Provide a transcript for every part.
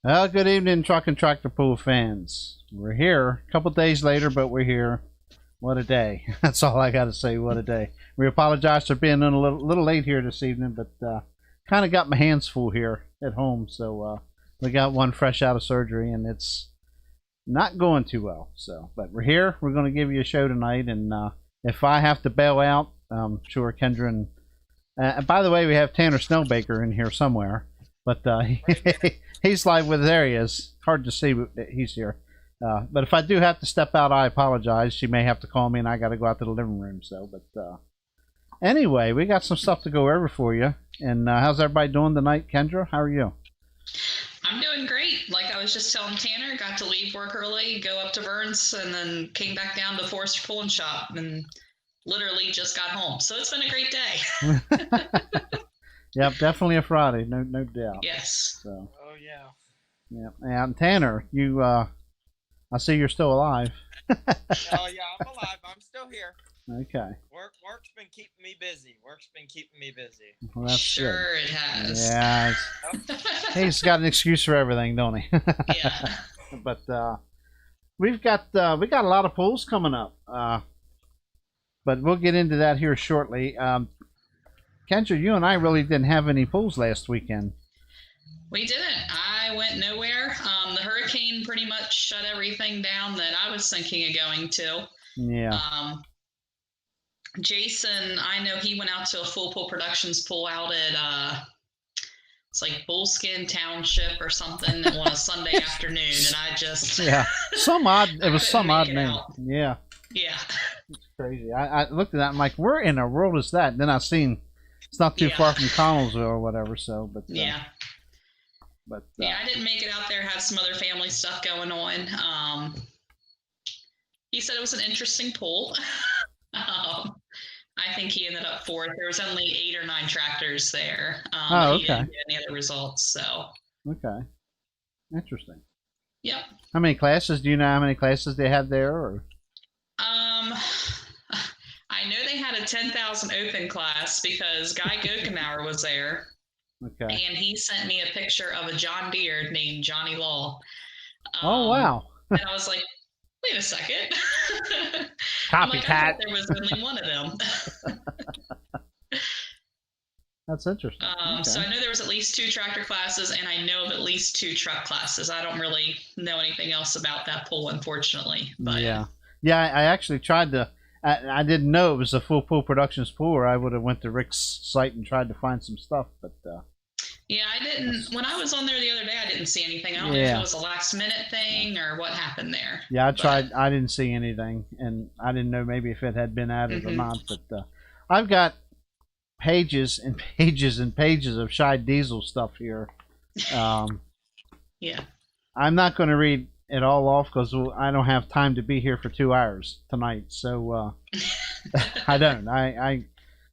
Well, good evening, truck and tractor pool fans. We're here a couple days later, but we're here. What a day. That's all I got to say. What a day. We apologize for being a little late here this evening, but kind of got my hands full here at home. So we got one fresh out of surgery, and it's not going too well. So, but we're here. We're going to give you a show tonight, and if I have to bail out, I'm sure Kendra and by the way, we have Tanner Snowbaker in here somewhere, but he's live with there he is. Hard to see, but he's here. But if I do have to step out, I apologize. She may have to call me, and I got to go out to the living room. So, but anyway, we got some stuff to go over for you. And how's everybody doing tonight, Kendra? How are you? I'm doing great. Like I was just telling Tanner, got to leave work early, go up to Vern's, and then came back down to Forrester Pool and Shop, and literally just got home. So it's been a great day. Yep, definitely a Friday, no doubt. Yes. So. Oh yeah. Yeah, and Tanner, you, I see you're still alive. Oh yeah, I'm alive. I'm still here. Okay. Work's been keeping me busy. Well, that's sure good. It has. Yeah. He's got an excuse for everything, don't he? Yeah. But we got a lot of pools coming up. But we'll get into that here shortly. Kendra, you and I really didn't have any pools last weekend. We didn't. I went nowhere. The hurricane pretty much shut everything down that I was thinking of going to. Yeah. Jason, I know he went out to a Full Pool Productions pool out at it's like Bullskin Township or something on a Sunday afternoon, and I just yeah, some odd. It was some odd name. Yeah. Yeah. It's crazy. I looked at that. I'm like, where in the world is that? And then I seen it's not too far from Connellsville or whatever. So, but yeah. But yeah, I didn't make it out there. Had some other family stuff going on. He said it was an interesting pool. I think he ended up fourth. There was only 8 or 9 tractors there. Oh, okay. He didn't get any other results. So. Okay. Interesting. Yep. How many classes? Do you know how many classes they had there? Or? I know they had a 10,000 open class because Guy Gokenauer was there. Okay. And he sent me a picture of a John Deere named Johnny Law. Oh, wow. And I was like, wait a second. Copycat. I thought there was only one of them. That's interesting. Okay. So I know there was at least 2 tractor classes, and I know of at least 2 truck classes. I don't really know anything else about that pool, unfortunately. But yeah. I actually tried to. I didn't know it was a Full Pool Productions pool, or I would have went to Rick's site and tried to find some stuff. But yeah, I didn't. When I was on there the other day, I didn't see anything. I don't know if it was a last minute thing or what happened there. Yeah, I tried. I didn't see anything, and I didn't know maybe if it had been added or not. But I've got pages and pages and pages of Shy Diesel stuff here. Yeah. I'm not going to read it all off because I don't have time to be here for 2 hours tonight. So I don't. I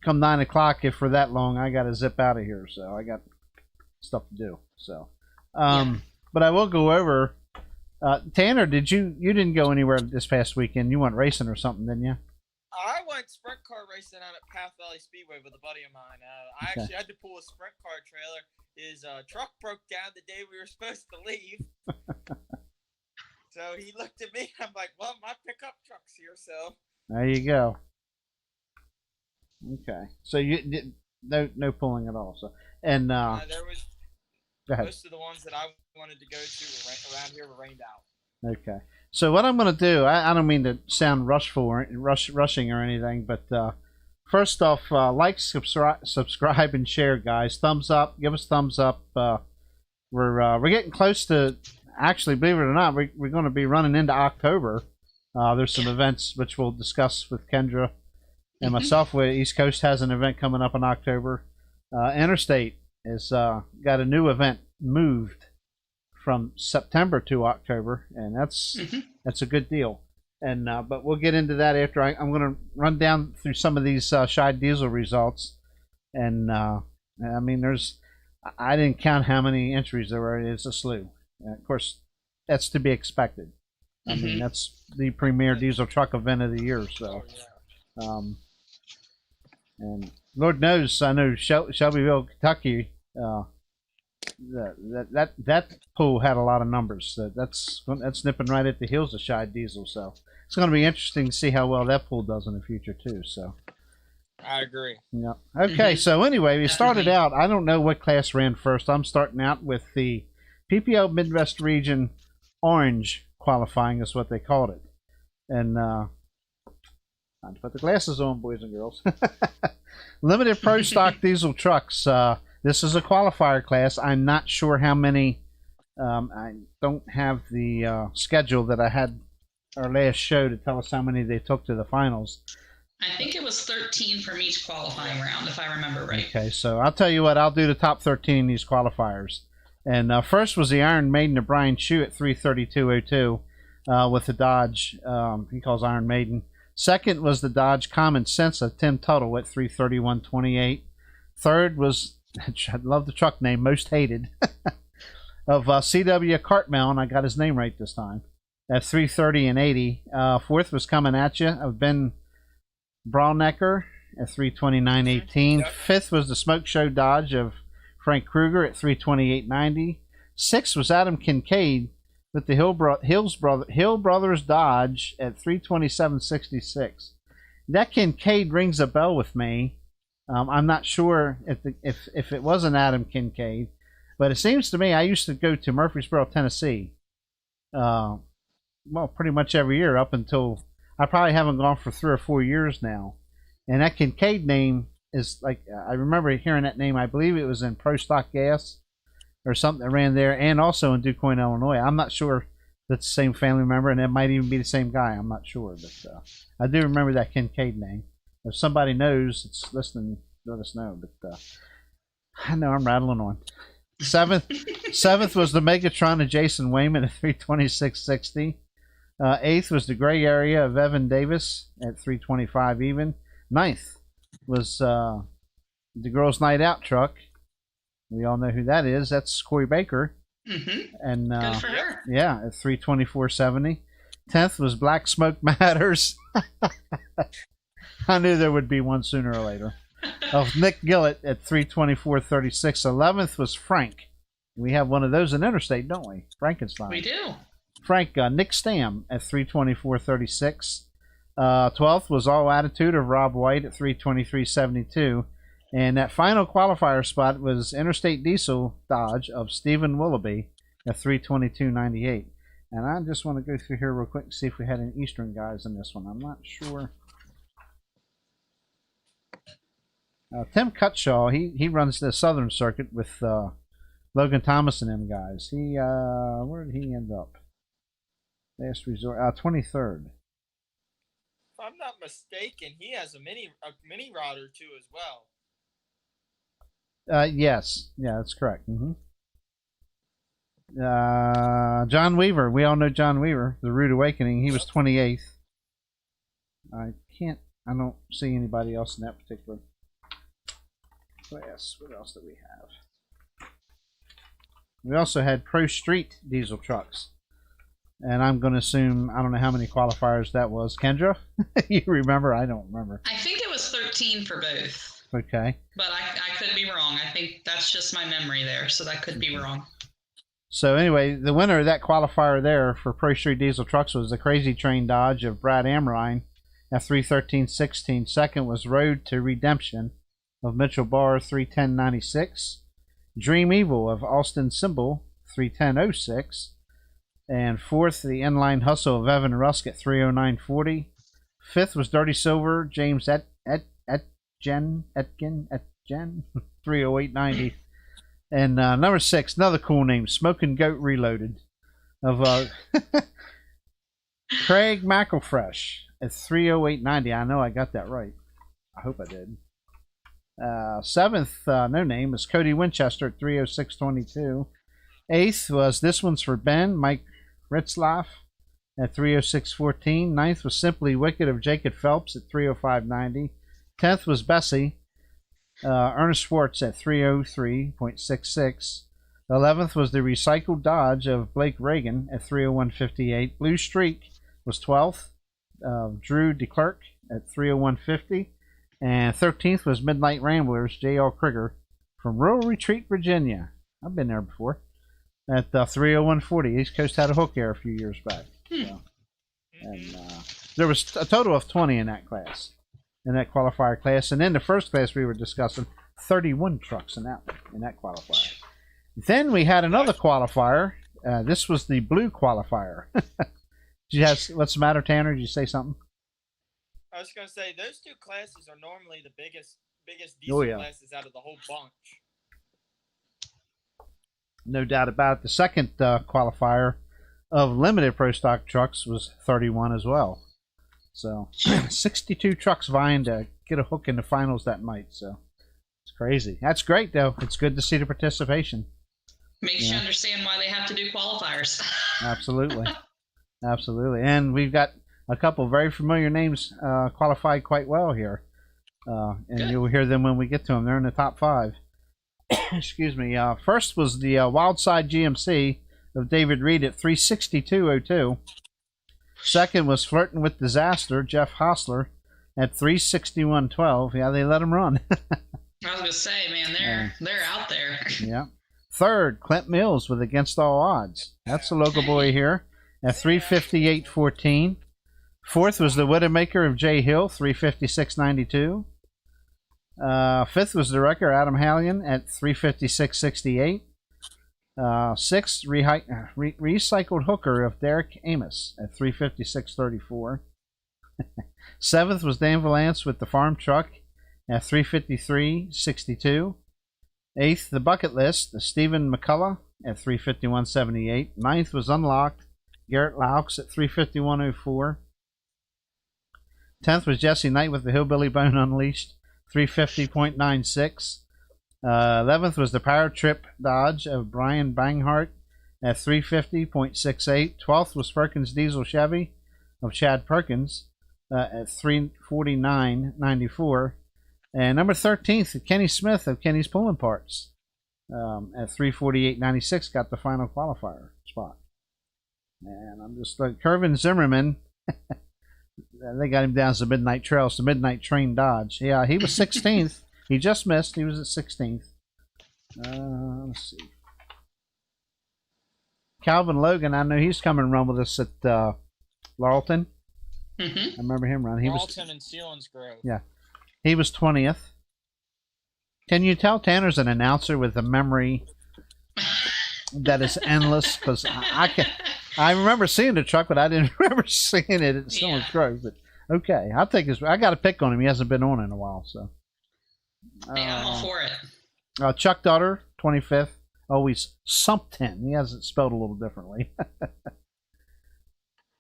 come 9 o'clock, if for that long, I got to zip out of here. So I got stuff to do. So, but I will go over. Tanner, you didn't go anywhere this past weekend? You went racing or something, didn't you? I went sprint car racing out at Path Valley Speedway with a buddy of mine. I actually had to pull a sprint car trailer. His truck broke down the day we were supposed to leave. So he looked at me. I'm like, well, my pickup truck's here, so. There you go. Okay. So you did no pulling at all. So and there was most of the ones that I wanted to go to around here were rained out. Okay. So what I'm going to do, I don't mean to sound rushing or anything, but first off, like, subscribe, and share, guys. Thumbs up. Give us thumbs up. We're getting close to. Actually, believe it or not, we're going to be running into October. There's some events which we'll discuss with Kendra and myself. Where East Coast has an event coming up in October. Interstate has got a new event moved from September to October, and that's a good deal. And but we'll get into that after I'm going to run down through some of these Shy Diesel results. And I mean, I didn't count how many entries there were. It's a slew. Of course, that's to be expected. I mean, that's the premier diesel truck event of the year. So, and Lord knows, I know Shelbyville, Kentucky that pool had a lot of numbers. That's nipping right at the heels of Shy Diesel. So it's going to be interesting to see how well that pool does in the future too. So I agree. yeah. Okay. So anyway, we started Definitely. out. I don't know what class ran first. I'm starting out with the PPO Midwest Region Orange qualifying is what they called it. And time to put the glasses on, boys and girls. Limited Pro Stock Diesel Trucks. This is a qualifier class. I'm not sure how many. I don't have the schedule that I had our last show to tell us how many they took to the finals. I think it was 13 from each qualifying round, if I remember right. Okay, so I'll tell you what. I'll do the top 13 in these qualifiers. And first was the Iron Maiden of Brian Chu at 3:32.02 with the Dodge. He calls Iron Maiden. Second was the Dodge Common Sense of Tim Tuttle at 3:31.28. Third was, I love the truck name, Most Hated, of CW Cartmel, and I got his name right this time, at 3:30.80. Fourth was Coming At You of Ben Braunecker at 3:29.18. Fifth was the Smoke Show Dodge of Frank Kruger at 3:28.90. Sixth was Adam Kincaid with the Hill Brothers Dodge at 3:27.66. That Kincaid rings a bell with me. I'm not sure if it was an Adam Kincaid, but it seems to me I used to go to Murfreesboro, Tennessee. Well, pretty much every year up until I probably haven't gone for 3 or 4 years now. And that Kincaid name is like, I remember hearing that name. I believe it was in Pro Stock Gas or something that ran there, and also in DuQuoin, Illinois. I'm not sure if that's the same family member, and it might even be the same guy. I'm not sure, but I do remember that Kincaid name. If somebody knows that's listening, let us know. But I know I'm rattling on. Seventh was the Megatron of Jason Wayman at 3:26.60. Eighth was the Gray Area of Evan Davis at 3:25 even. Ninth was the Girls Night Out truck. We all know who that is. That's Corey Baker. Mm-hmm. And Good for her. yeah, at 3:24.70. 10th was Black Smoke Matters. I knew there would be one sooner or later. Of Nick Gillett at 3:24.36. 11th was Frank. We have one of those in Interstate, don't we? Frankenstein. We do. Frank, Nick Stam at 3:24.36. 12th was All Attitude of Rob White at 3:23.72. And that final qualifier spot was Interstate Diesel Dodge of Stephen Willoughby at 3:22.98. And I just want to go through here real quick and see if we had any Eastern guys in this one. I'm not sure. Tim Cutshaw, he runs the Southern Circuit with Logan Thomas and them guys. Where did he end up? Last resort, 23rd. If I'm not mistaken, he has a mini rod or two as well. Yes, yeah, that's correct. Mm-hmm. John Weaver, we all know John Weaver, the Rude Awakening. He was 28th. I don't see anybody else in that particular class. What else do we have? We also had Pro Street diesel trucks. And I'm going to assume, I don't know how many qualifiers that was. Kendra, you remember? I don't remember. I think it was 13 for both. Okay. But I could be wrong. I think that's just my memory there, so that could be wrong. So anyway, the winner of that qualifier there for Pro Street diesel trucks was the Crazy Train Dodge of Brad Amrine at 3:13.16. Second was Road to Redemption of Mitchell Barr, 3:10.96. Dream Evil of Austin Symbol, 3:10.06. And fourth, the Inline Hustle of Evan Rusk at 3:09.40. Fifth was Dirty Silver, James Etgen, 3:08.90. And number 6, another cool name, Smoking Goat Reloaded of Craig McElfresh at 3:08.90. I know I got that right. I hope I did. Seventh, no name, is Cody Winchester at 3:06.22. Eighth was This One's for Ben, Mike Ritzlaff at 3:06.14. Ninth was Simply Wicked of Jacob Phelps at 3:05.90. 10th was Bessie, Ernest Schwartz at 3:03.66. 11th was the Recycled Dodge of Blake Reagan at 3:01.58. Blue Streak was 12th, Drew DeClerc at 3:01.50. And 13th was Midnight Ramblers, J.L. Krieger from Rural Retreat, Virginia I've been there before. At 30140. East Coast had a hook there a few years back. So, and there was a total of 20 in that class, in that qualifier class. And in the first class we were discussing, 31 trucks in that qualifier. Then we had another qualifier. This was the blue qualifier. What's the matter, Tanner? Did you say something? I was gonna say those two classes are normally the biggest diesel classes out of the whole bunch. No doubt about it. The second qualifier of limited pro stock trucks was 31 as well. So 62 trucks vying to get a hook in the finals that night. So it's crazy. That's great, though. It's good to see the participation. Makes you understand why they have to do qualifiers. Absolutely. Absolutely. And we've got a couple very familiar names qualified quite well here. And good. You'll hear them when we get to them. They're in the top 5. Excuse me. First was the Wildside GMC of David Reed at 362.02. Second was Flirting with Disaster, Jeff Hostler at 361.12. Yeah, they let him run. I was gonna say, man, they're out there. Yeah. Third, Clint Mills with Against All Odds. That's a local boy here at 358.14. Fourth was the Widowmaker of Jay Hill, 356.92. Fifth was the wrecker Adam Hallion at 356.68. Sixth, Recycled Hooker of Derek Amos at 356.34. Seventh was Dan Valance with the Farm Truck at 353.62. Eighth, the Bucket List, the Stephen McCullough at 351.78. Ninth was Unlocked, Garrett Laux at 351.04. 10th was Jesse Knight with the Hillbilly Bone Unleashed, 350.96. 11th was the Power Trip Dodge of Brian Banghart at 350.68. 12th was Perkins Diesel Chevy of Chad Perkins at 349.94. And number 13th, Kenny Smith of Kenny's Pulling Parts at 348.96 got the final qualifier spot. And I'm just like Kervin Zimmerman. They got him down as the Midnight Trail, the Midnight Train Dodge. Yeah, he was 16th. He just missed. He was at 16th. Let's see. Calvin Logan, I know he's coming and run with us at Laurelton. I remember him running. Laurelton and Selinsgrove. Yeah. He was 20th. Can you tell Tanner's an announcer with a memory that is endless? Because I remember seeing the truck, but I didn't remember seeing it at Selinsgrove. But okay, I'll take his. I got to pick on him. He hasn't been on in a while, so. Yeah, I'm all for it. Chuck Daughter, 25th. Always Sumpton. He has it spelled a little differently.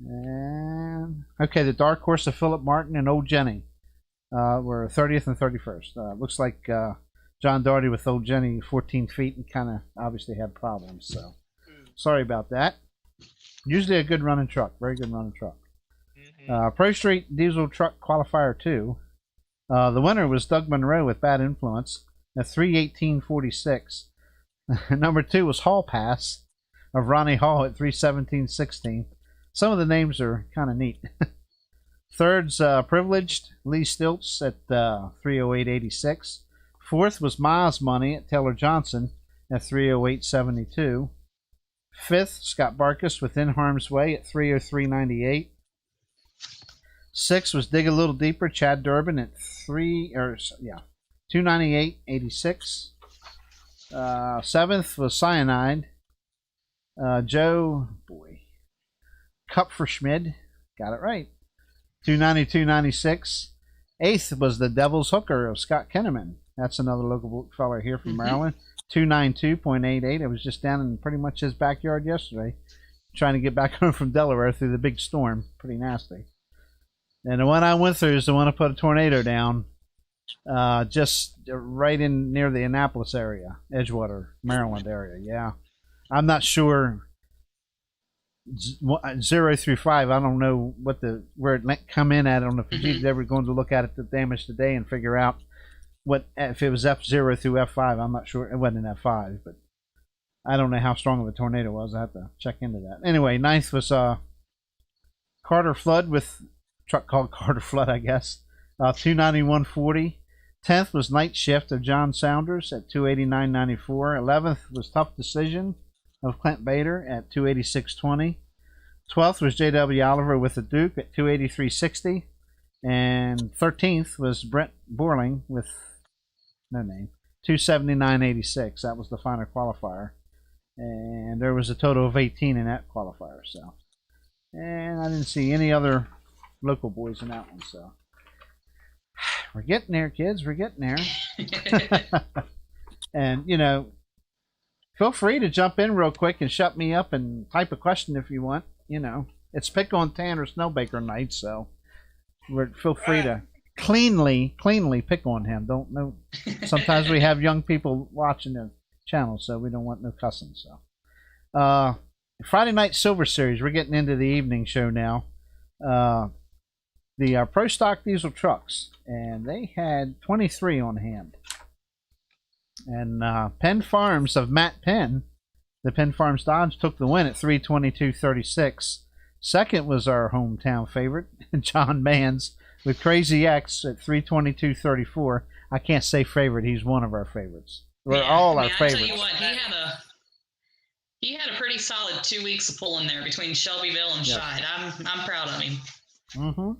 And okay, the Dark Horse of Philip Martin and Old Jenny were 30th and 31st. Looks like John Doherty with Old Jenny 14 feet and kind of obviously had problems. So sorry about that. Usually a good running truck. Very good running truck. Pro Street Diesel Truck Qualifier 2. The winner was Doug Monroe with Bad Influence at 318.46. Number 2 was Hall Pass of Ronnie Hall at 317.16. Some of the names are kind of neat. Third's Privileged Lee Stilts at 308.86. Fourth was Miles Money at Taylor Johnson at 308.72. Fifth, Scott Barkus with In Harm's Way at 303.98. Sixth was Dig a Little Deeper, Chad Durbin at 298.86. Seventh was Cyanide. Joe Kupferschmid, got it right, 292.96. Eighth was the Devil's Hooker of Scott Kenneman. That's another local fellow here from Maryland. 292.88. It was just down in pretty much his backyard yesterday, trying to get back home from Delaware through the big storm. Pretty nasty. And the one I went through is the one I put a tornado down, just right in near the Annapolis area, Edgewater, Maryland area. Yeah, I'm not sure. 0 through 5. I don't know where it come in at. I don't know if you're ever going to look at it, the damage today, and figure out if it was F0 through F5. I'm not sure. It wasn't an F5, but I don't know how strong of a tornado it was. I have to check into that. Anyway, ninth was Carter Flood with a truck called Carter Flood, I guess. 291.40. 10th was Night Shift of John Saunders at 289.94. 11th was Tough Decision of Clint Bader at 286.20. 12th was J.W. Oliver with the Duke at 283.60. And 13th was Brent Borling with no name, 279.86. That was the final qualifier. And there was a total of 18 in that qualifier. So, and I didn't see any other local boys in that one. So we're getting there, kids. We're getting there. And, you know, feel free to jump in real quick and shut me up and type a question if you want. You know, it's Pick on Tanner Snowbaker night, so feel free to cleanly pick on him. Don't know. Sometimes we have young people watching the channel, so we don't want no cussing. So, Friday Night Silver Series. We're getting into the evening show now. The Pro Stock Diesel trucks, and they had 23 on hand. And Penn Farms of Matt Penn, the Penn Farms Dodge, took the win at 322.36. Second was our hometown favorite, John Mans, with Crazy X at 322.34. I can't say favorite; he's one of our favorites. We're all our favorites. I tell you what, he had a pretty solid 2 weeks of pulling there between Shelbyville and Scheid. I'm proud of him. Mm-hmm.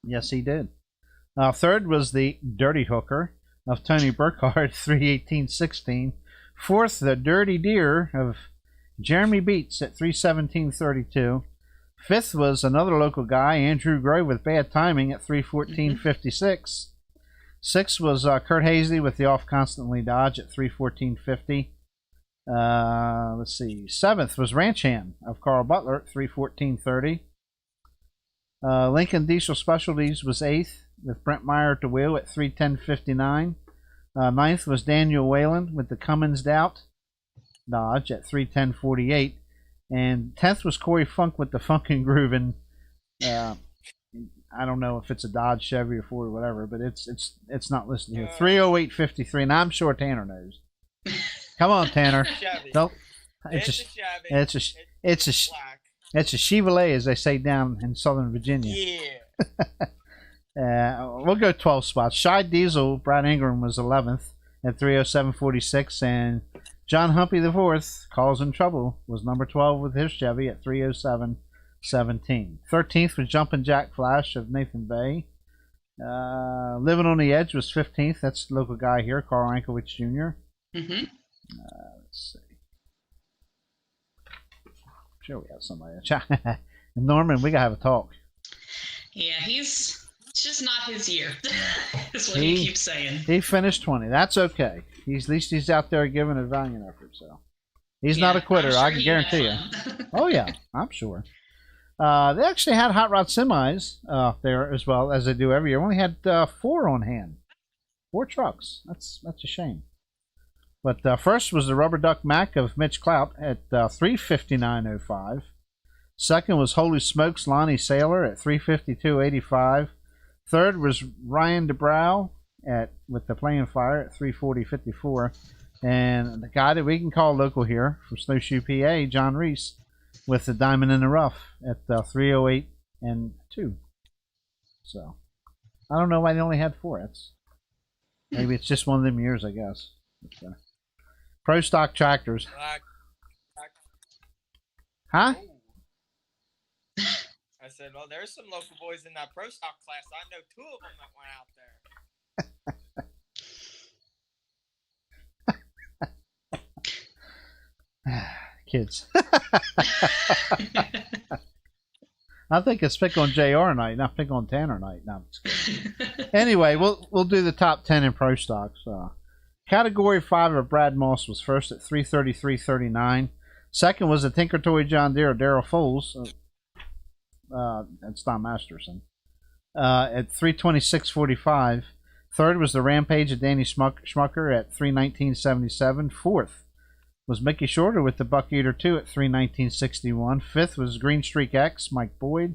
Yes, he did. Third was the Dirty Hooker of Tony Burkhardt, 318.16. Fourth, the Dirty Deer of Jeremy Beats at 317.32. Fifth was another local guy, Andrew Gray, with Bad Timing at 314.56. Sixth was Kurt Hazley with the Off Constantly Dodge at 314.50. Let's see. Seventh was Ranch Hand of Carl Butler at 314.30. Lincoln Diesel Specialties was eighth with Brent Meyer at the wheel at 310.59. Ninth was Daniel Whalen with the Cummins Doubt Dodge at 310.48. And 10th was Corey Funk with the Funkin' Groovin'. I don't know if it's a Dodge, Chevy, or Ford, or whatever, but it's not listed here. 308.53, and I'm sure Tanner knows. Come on, Tanner. Nope. It's a Chevrolet, as they say down in Southern Virginia. Yeah. We'll go 12 spots. Scheid Diesel, Brad Ingram was 11th at 307.46, and John Humpy IV, Calls in Trouble, was number 12 with his Chevy at 307.17. 13th was Jumpin' Jack Flash of Nathan Bay. Living on the Edge was 15th. That's the local guy here, Carl Ankowitz Jr. Mm-hmm. Let's see. I'm sure we have somebody. Norman, we got to have a talk. Yeah, it's just not his year. That's what he keeps saying. He finished 20. That's okay. At least he's out there giving a valiant effort. So he's not a quitter. Sure I can guarantee you. Oh yeah, I'm sure. They actually had hot rod semis there as well as they do every year. Only had 4 on hand, 4 trucks. That's a shame. But first was the Rubber Duck Mac of Mitch Clout at 359.05. Second was Holy Smokes Lonnie Sailor at 352.85. Third was Ryan DeBrow with the Playing Fire at 340.54. And the guy that we can call local here from Snowshoe, PA, John Reese, with the Diamond in the Rough at 308.2. So I don't know why they only had 4. Maybe it's just one of them years, I guess. But, Pro Stock Tractors. Huh? I said, well, there's some local boys in that Pro Stock class. I know 2 of them that went out there. Kids. I think it's Pick on JR night, not Pick on Tanner night. No, I'm just kidding. Anyway, we'll do the top 10 in Pro Stocks. Category 5 of Brad Moss was first at 333.39. Second was the Tinker Toy John Deere, Daryl Foles. That's Don Masterson. At 326.45. Third was the Rampage of Danny Schmucker at 319.77. Fourth was Mickey Shorter with the Buck Eater 2 at 319.61. Fifth was Green Streak X, Mike Boyd,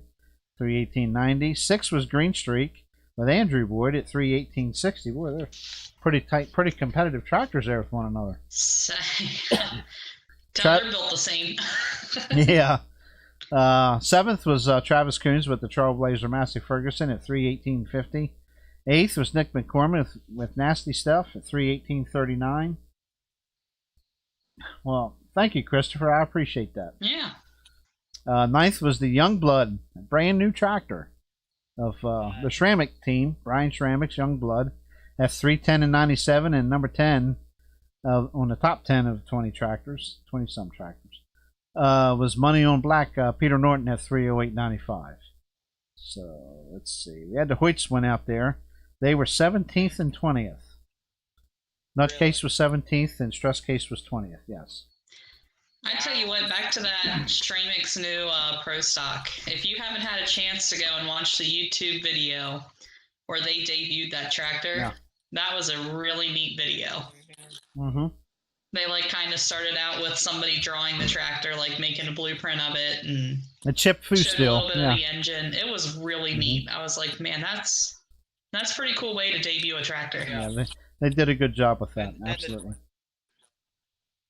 318.90. Sixth was Green Streak with Andrew Boyd at 318.60. Boy, they're pretty tight, pretty competitive tractors there with one another. They're built the same. Yeah. Seventh was Travis Coons with the Trailblazer Massey Ferguson at 318.50. 8th was Nick McCormick with Nasty Stuff at 3:18:39. Well, thank you, Christopher. I appreciate that. Yeah. 9th was the Youngblood, a brand new tractor of the Schrammick team, Brian Schrammick's Youngblood, at 3:10:97, and number 10 on the top 10 of 20 tractors, 20-some tractors, was Money on Black, Peter Norton at 3:08:95. So let's see. We had the Hoyts went out there. They were 17th and 20th. Nutcase was 17th and Stresscase was 20th. Yes. I tell you what, back to that Stramik's new Pro Stock. If you haven't had a chance to go and watch the YouTube video where they debuted that tractor, that was a really neat video. Mm-hmm. They kind of started out with somebody drawing the tractor, making a blueprint of it, and a chip foo showed still. a little bit of the engine. It was really neat. I was like, man, that's a pretty cool way to debut a tractor. Yeah, they did a good job with that. Absolutely.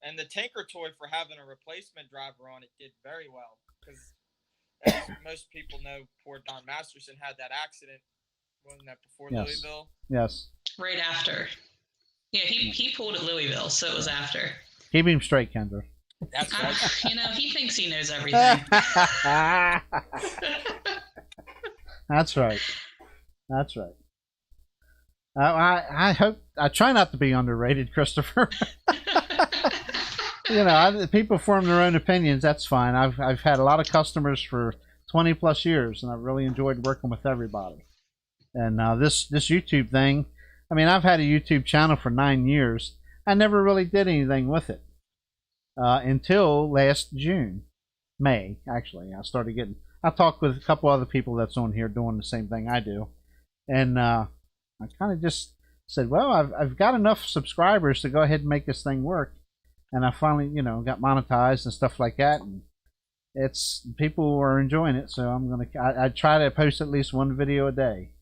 And the tanker toy for having a replacement driver on it did very well, because as most people know, poor Don Masterson had that accident. Wasn't that before Louisville? Yes. Right after. Yeah, he pulled at Louisville, so it was after. Keep him straight, Kendra. That's right. He thinks he knows everything. That's right. That's right. I try not to be underrated, Christopher. People form their own opinions. That's fine. I've had a lot of customers for 20 plus years, and I've really enjoyed working with everybody. And this YouTube thing, I mean, I've had a YouTube channel for 9 years. I never really did anything with it until last May, actually. I talked with a couple other people that's on here doing the same thing I do. And I kind of just said, well, I've got enough subscribers to go ahead and make this thing work. And I finally, got monetized and stuff like that. And people are enjoying it. So I try to post at least one video a day.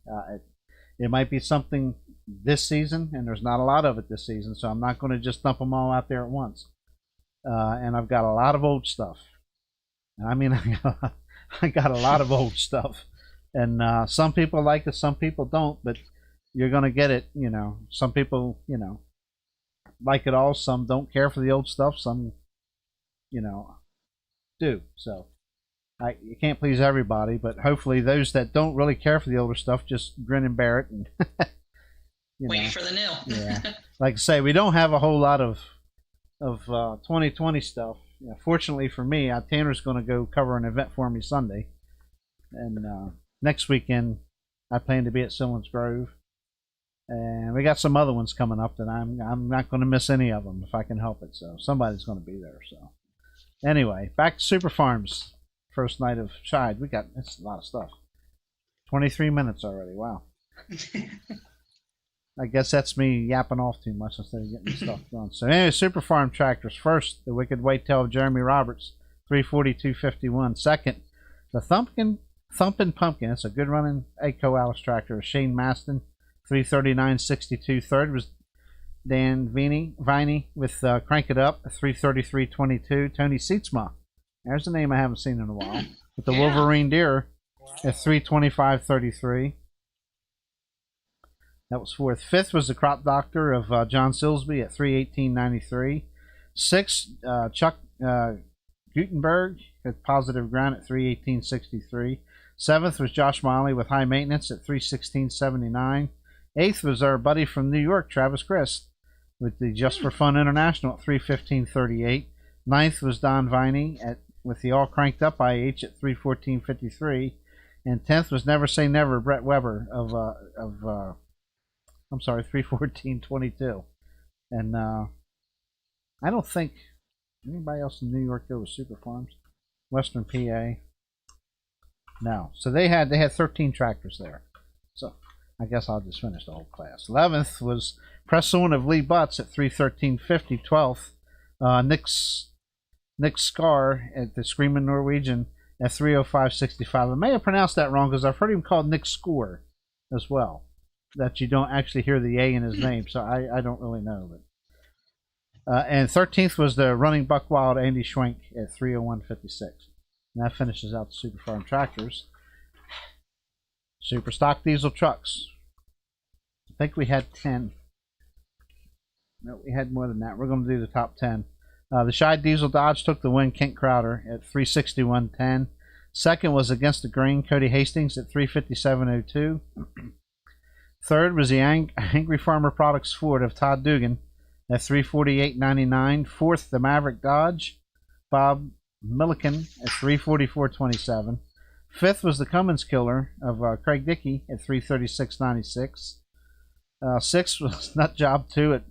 It might be something this season, and there's not a lot of it this season. So I'm not going to just dump them all out there at once. And I've got a lot of old stuff. I mean, I got a lot of old stuff. And some people like it, some people don't, but you're going to get it, Some people, like it all. Some don't care for the old stuff. Some, do. So you can't please everybody, but hopefully those that don't really care for the older stuff just grin and bear it and wait for the new. Yeah. Like I say, we don't have a whole lot of 2020 stuff. Fortunately for me, Tanner's going to go cover an event for me Sunday. And next weekend, I plan to be at Sillins Grove. And we got some other ones coming up that I'm not going to miss any of them if I can help it. So somebody's going to be there. So anyway, back to Super Farms. First night of Shide. That's a lot of stuff. 23 minutes already. Wow. I guess that's me yapping off too much instead of getting stuff done. So anyway, Super Farm tractors. First, the Wicked Whitetail of Jeremy Roberts, 342.51. Second, the Thumpin' Pumpkin. It's a good running Aco Alice tractor of Shane Maston, 339.62. Third was Dan Viney with Crank It Up, 333.22. Tony Seatsma. There's a name I haven't seen in a while. With the Wolverine Deer at 325.33. That was fourth. Fifth was the Crop Doctor of John Silsby at 318.93. Sixth, Chuck Gutenberg at Positive Ground at 318.63. Seventh was Josh Miley with High Maintenance at 316.79. Eighth was our buddy from New York, Travis Christ, with the Just for Fun International at 315.38. Ninth was Don Viney with the All Cranked Up IH at 314.53. And 10th was Never Say Never, Brett Weber of 314.22. And I don't think anybody else in New York go with Super Farms. Western PA. No. So they had 13 tractors there. So I guess I'll just finish the whole class. 11th was Press On of Lee Butts at 313.50. 12th, Nick Scar at the Screaming Norwegian at 305.65. I may have pronounced that wrong because I've heard him called Nick Score as well. That you don't actually hear the A in his name, so I don't really know. But and 13th was the Running Buck Wild Andy Schwenk at 301.56. And that finishes out the Super Farm tractors. Super Stock Diesel trucks. think we had 10. No, we had more than that. We're going to do the top 10. The Shy Diesel Dodge took the win. Kent Crowder at 361.10. Second was Against the Grain, Cody Hastings at 357.02. Third was the Angry Farmer Products Ford of Todd Dugan at 348.99. Fourth, the Maverick Dodge, Bob Milliken at 344.27. Fifth was the Cummins Killer of Craig Dickey at 336.96. Sixth was Nut Job 2 at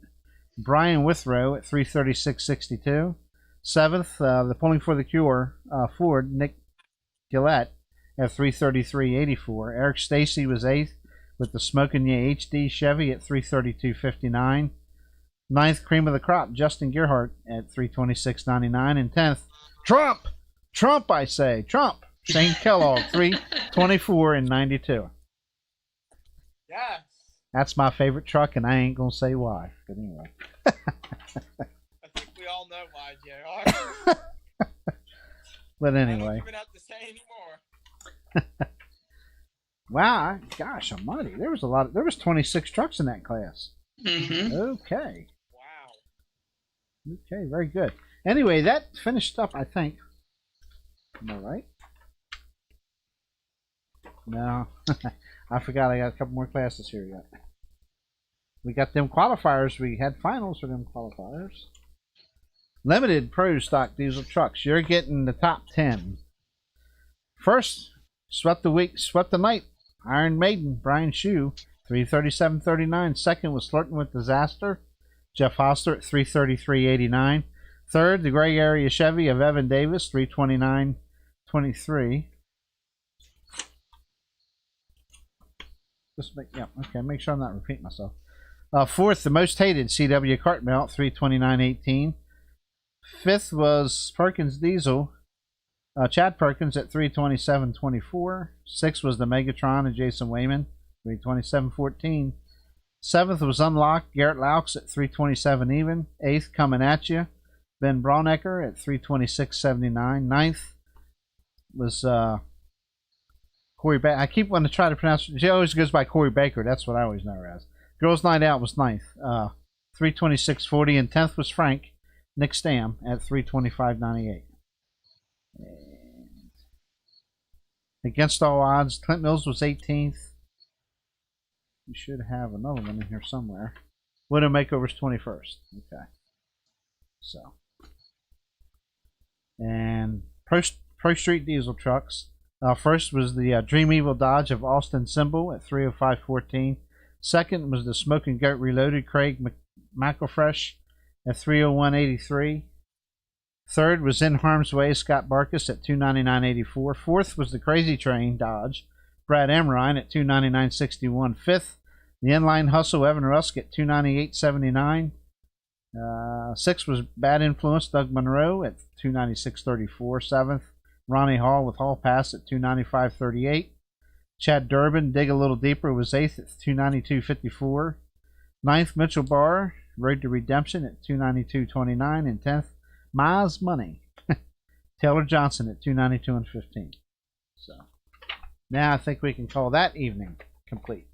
Brian Withrow at 336.62. Seventh, the Pulling for the Cure Ford, Nick Gillette at 333.84. Eric Stacy was eighth with the Smokin' Ya HD Chevy at 332.59. Ninth, Cream of the Crop, Justin Gearhart at 326.99. And 10th, Trump, I say, Trump, Shane Kellogg, 324.92. Yes. That's my favorite truck, and I ain't going to say why. But anyway. I think we all know why, JR. But I anyway. don't even have to say anymore. Wow, gosh almighty. There was 26 trucks in that class. Mm-hmm. Okay. Wow. Okay, very good. Anyway, that finished up, I think. Am I right? No. I forgot I got a couple more classes here yet. We got them qualifiers. We had finals for them qualifiers. Limited Pro Stock Diesel Trucks. You're getting the top 10. First, swept the night. Iron Maiden, Brian Shue, 337.39. Second was Flirting with Disaster, Jeff Hoster at 333.89. Third, the Gray Area Chevy of Evan Davis, 329.23. Make sure I'm not repeating myself. Fourth, the Most Hated CW Cartmelt, 329.18. Fifth was Perkins Diesel, Chad Perkins at 327.24. Sixth was the Megatron of Jason Wayman, 327.14. Seventh was Unlocked, Garrett Laux at 327 even. Eighth, Coming At You, Ben Braunecker at 326.79. Ninth was Corey Baker. I keep wanting to try to pronounce it. She always goes by Corey Baker. That's what I always know her as. Girls Night Out was ninth, 326.40. And 10th was Frank, Nick Stam at 325.98. And Against All Odds, Clint Mills was 18th. We should have another one in here somewhere. Widow Makeover's 21st. Okay. So. And Pro Street Diesel Trucks. First was the Dream Evil Dodge of Austin Symbol at 305.14. Second was the Smoking Goat Reloaded Craig McElfresh at 301.83. Third was In Harm's Way Scott Barkus at 299.84. Fourth was the Crazy Train Dodge Brad Amrine at 299.61. Fifth, the Inline Hustle Evan Rusk at 298.79. Sixth was Bad Influence Doug Monroe at 296.34. Seventh, Ronnie Hall with Hall Pass at 295.38. Chad Durbin, Dig a Little Deeper, was eighth at 292.54. Ninth, Mitchell Barr, Road to Redemption at 292.29. And 10th, Miles Money, Taylor Johnson at 292.15. So now I think we can call that evening complete.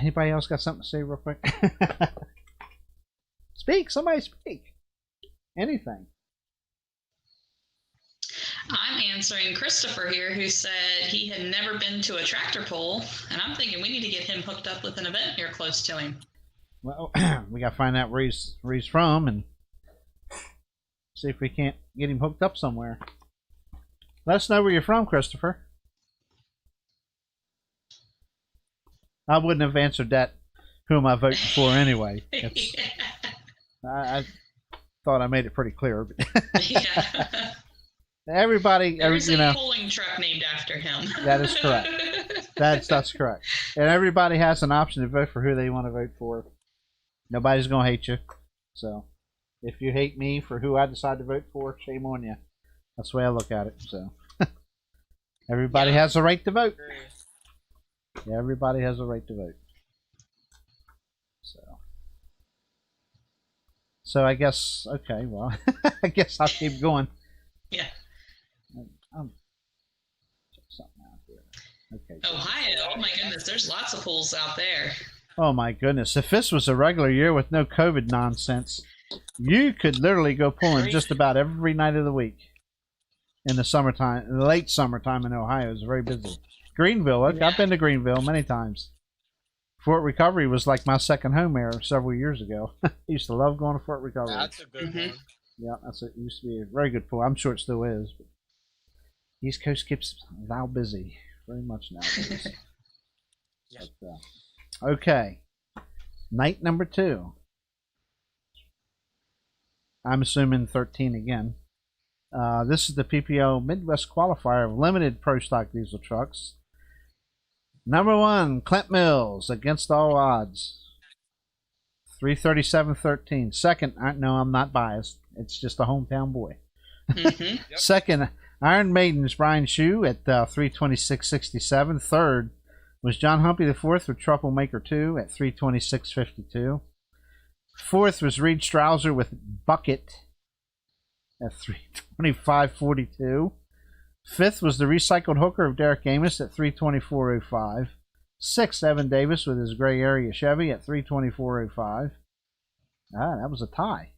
Anybody else got something to say real quick? Speak, somebody speak. Anything. I'm answering Christopher here, who said he had never been to a tractor pull, and I'm thinking we need to get him hooked up with an event here close to him. Well, we got to find out where he's from and see if we can't get him hooked up somewhere. Let us know where you're from, Christopher. I wouldn't have answered that. Who am I voting for anyway? Yeah. I thought I made it pretty clear. Yeah. Everybody, There's a polling truck named after him. That is correct. That's correct. And everybody has an option to vote for who they want to vote for. Nobody's going to hate you. So if you hate me for who I decide to vote for, shame on you. That's the way I look at it. So everybody has a right to vote. Yeah, everybody has a right to vote. So I guess, okay, well, I guess I'll keep going. Yeah. Check something out here. Okay. Ohio, oh my goodness, there's lots of pools out there. Oh my goodness! If this was a regular year with no COVID nonsense, you could literally go pulling just about every night of the week. In the summertime, in the late summertime in Ohio, it's very busy. Greenville, I've been to Greenville many times. Fort Recovery was like my second home there several years ago. I used to love going to Fort Recovery. That's a good one. Yeah, it used to be a very good pool. I'm sure it still is. But East Coast keeps thou busy very much nowadays. Yeah. But, okay, night number 2. I'm assuming 13 again. This is the PPO Midwest Qualifier of limited pro stock diesel trucks. Number 1, Clint Mills, against all odds. 337.13. Second, no, I'm not biased. It's just a hometown boy. Mm-hmm. Yep. Second, Iron Maiden's Brian Shue at 326.67. Third was John Humpy IV with Troublemaker 2 at 326.52. Fourth was Reed Strouser with Bucket at 325.42. Fifth was the recycled hooker of Derek Amos at 324.05. Sixth, Evan Davis with his gray area Chevy at 324.05. That was a tie.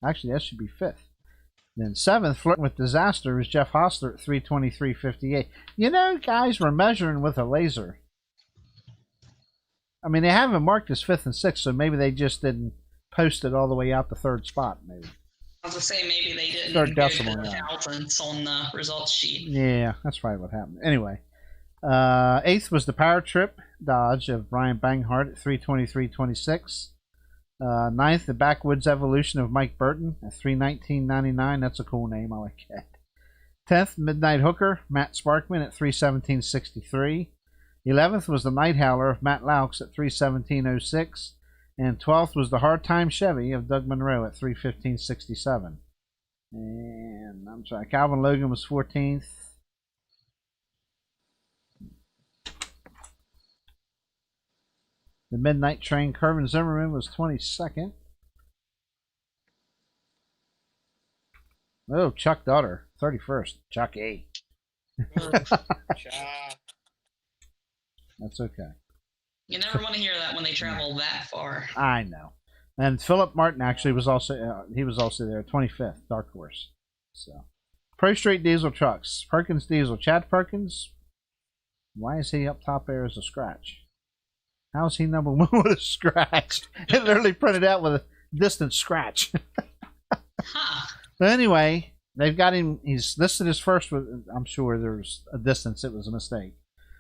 Actually, that should be fifth. Then seventh, flirting with disaster, was Jeff Hostler at 323.58. You know, guys were measuring with a laser. I mean, they have him marked as fifth and sixth, so maybe they just didn't post it all the way out the third spot, maybe. I was going to say, maybe they didn't Third go decimal, to the yeah. thousands on the results sheet. Yeah, that's probably what happened. Anyway, eighth was the Power Trip Dodge of Brian Banghart at 323.26. Ninth, the Backwoods Evolution of Mike Burton at 319.99. That's a cool name. I like that. 10th, Midnight Hooker, Matt Sparkman at 317.63. 11th was the Night Howler of Matt Laux at 317.06. And 12th was the Hard Time Chevy of Doug Monroe at 315.67. And I'm sorry, Calvin Logan was 14th. The Midnight Train, Kervin Zimmerman was 22nd. Oh, Chuck Dutter, 31st. Chuck A. That's okay. You never want to hear that when they travel that far. I know. And Philip Martin actually was also he was also there, 25th, Dark Horse. So, Pro Street Diesel Trucks, Perkins Diesel, Chad Perkins. Why is he up top there as a scratch? How is he number 1 with a scratch? It literally printed out with a distant scratch. Huh. But anyway, they've got him. He's listed as first with. I'm sure there's a distance. It was a mistake.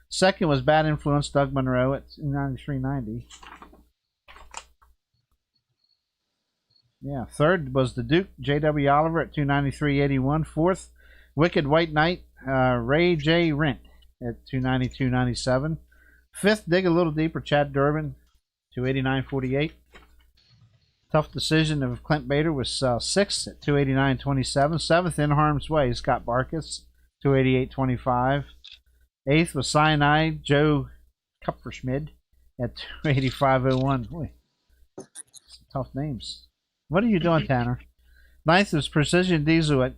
Second was Bad Influence Doug Monroe at 93.90. Yeah. Third was the Duke J.W. Oliver at 293.81. Fourth, Wicked White Knight Ray J. Rent at 292.97. Fifth, Dig a Little Deeper Chad Durbin 289.48. Tough Decision of Clint Bader was sixth at 289.27. Seventh, In Harm's Way Scott Barkus 288.25. Eighth was Cyanide Joe Kupferschmid at 285.01. Boy, some tough names. What are you doing, Tanner? Ninth was Precision Diesel at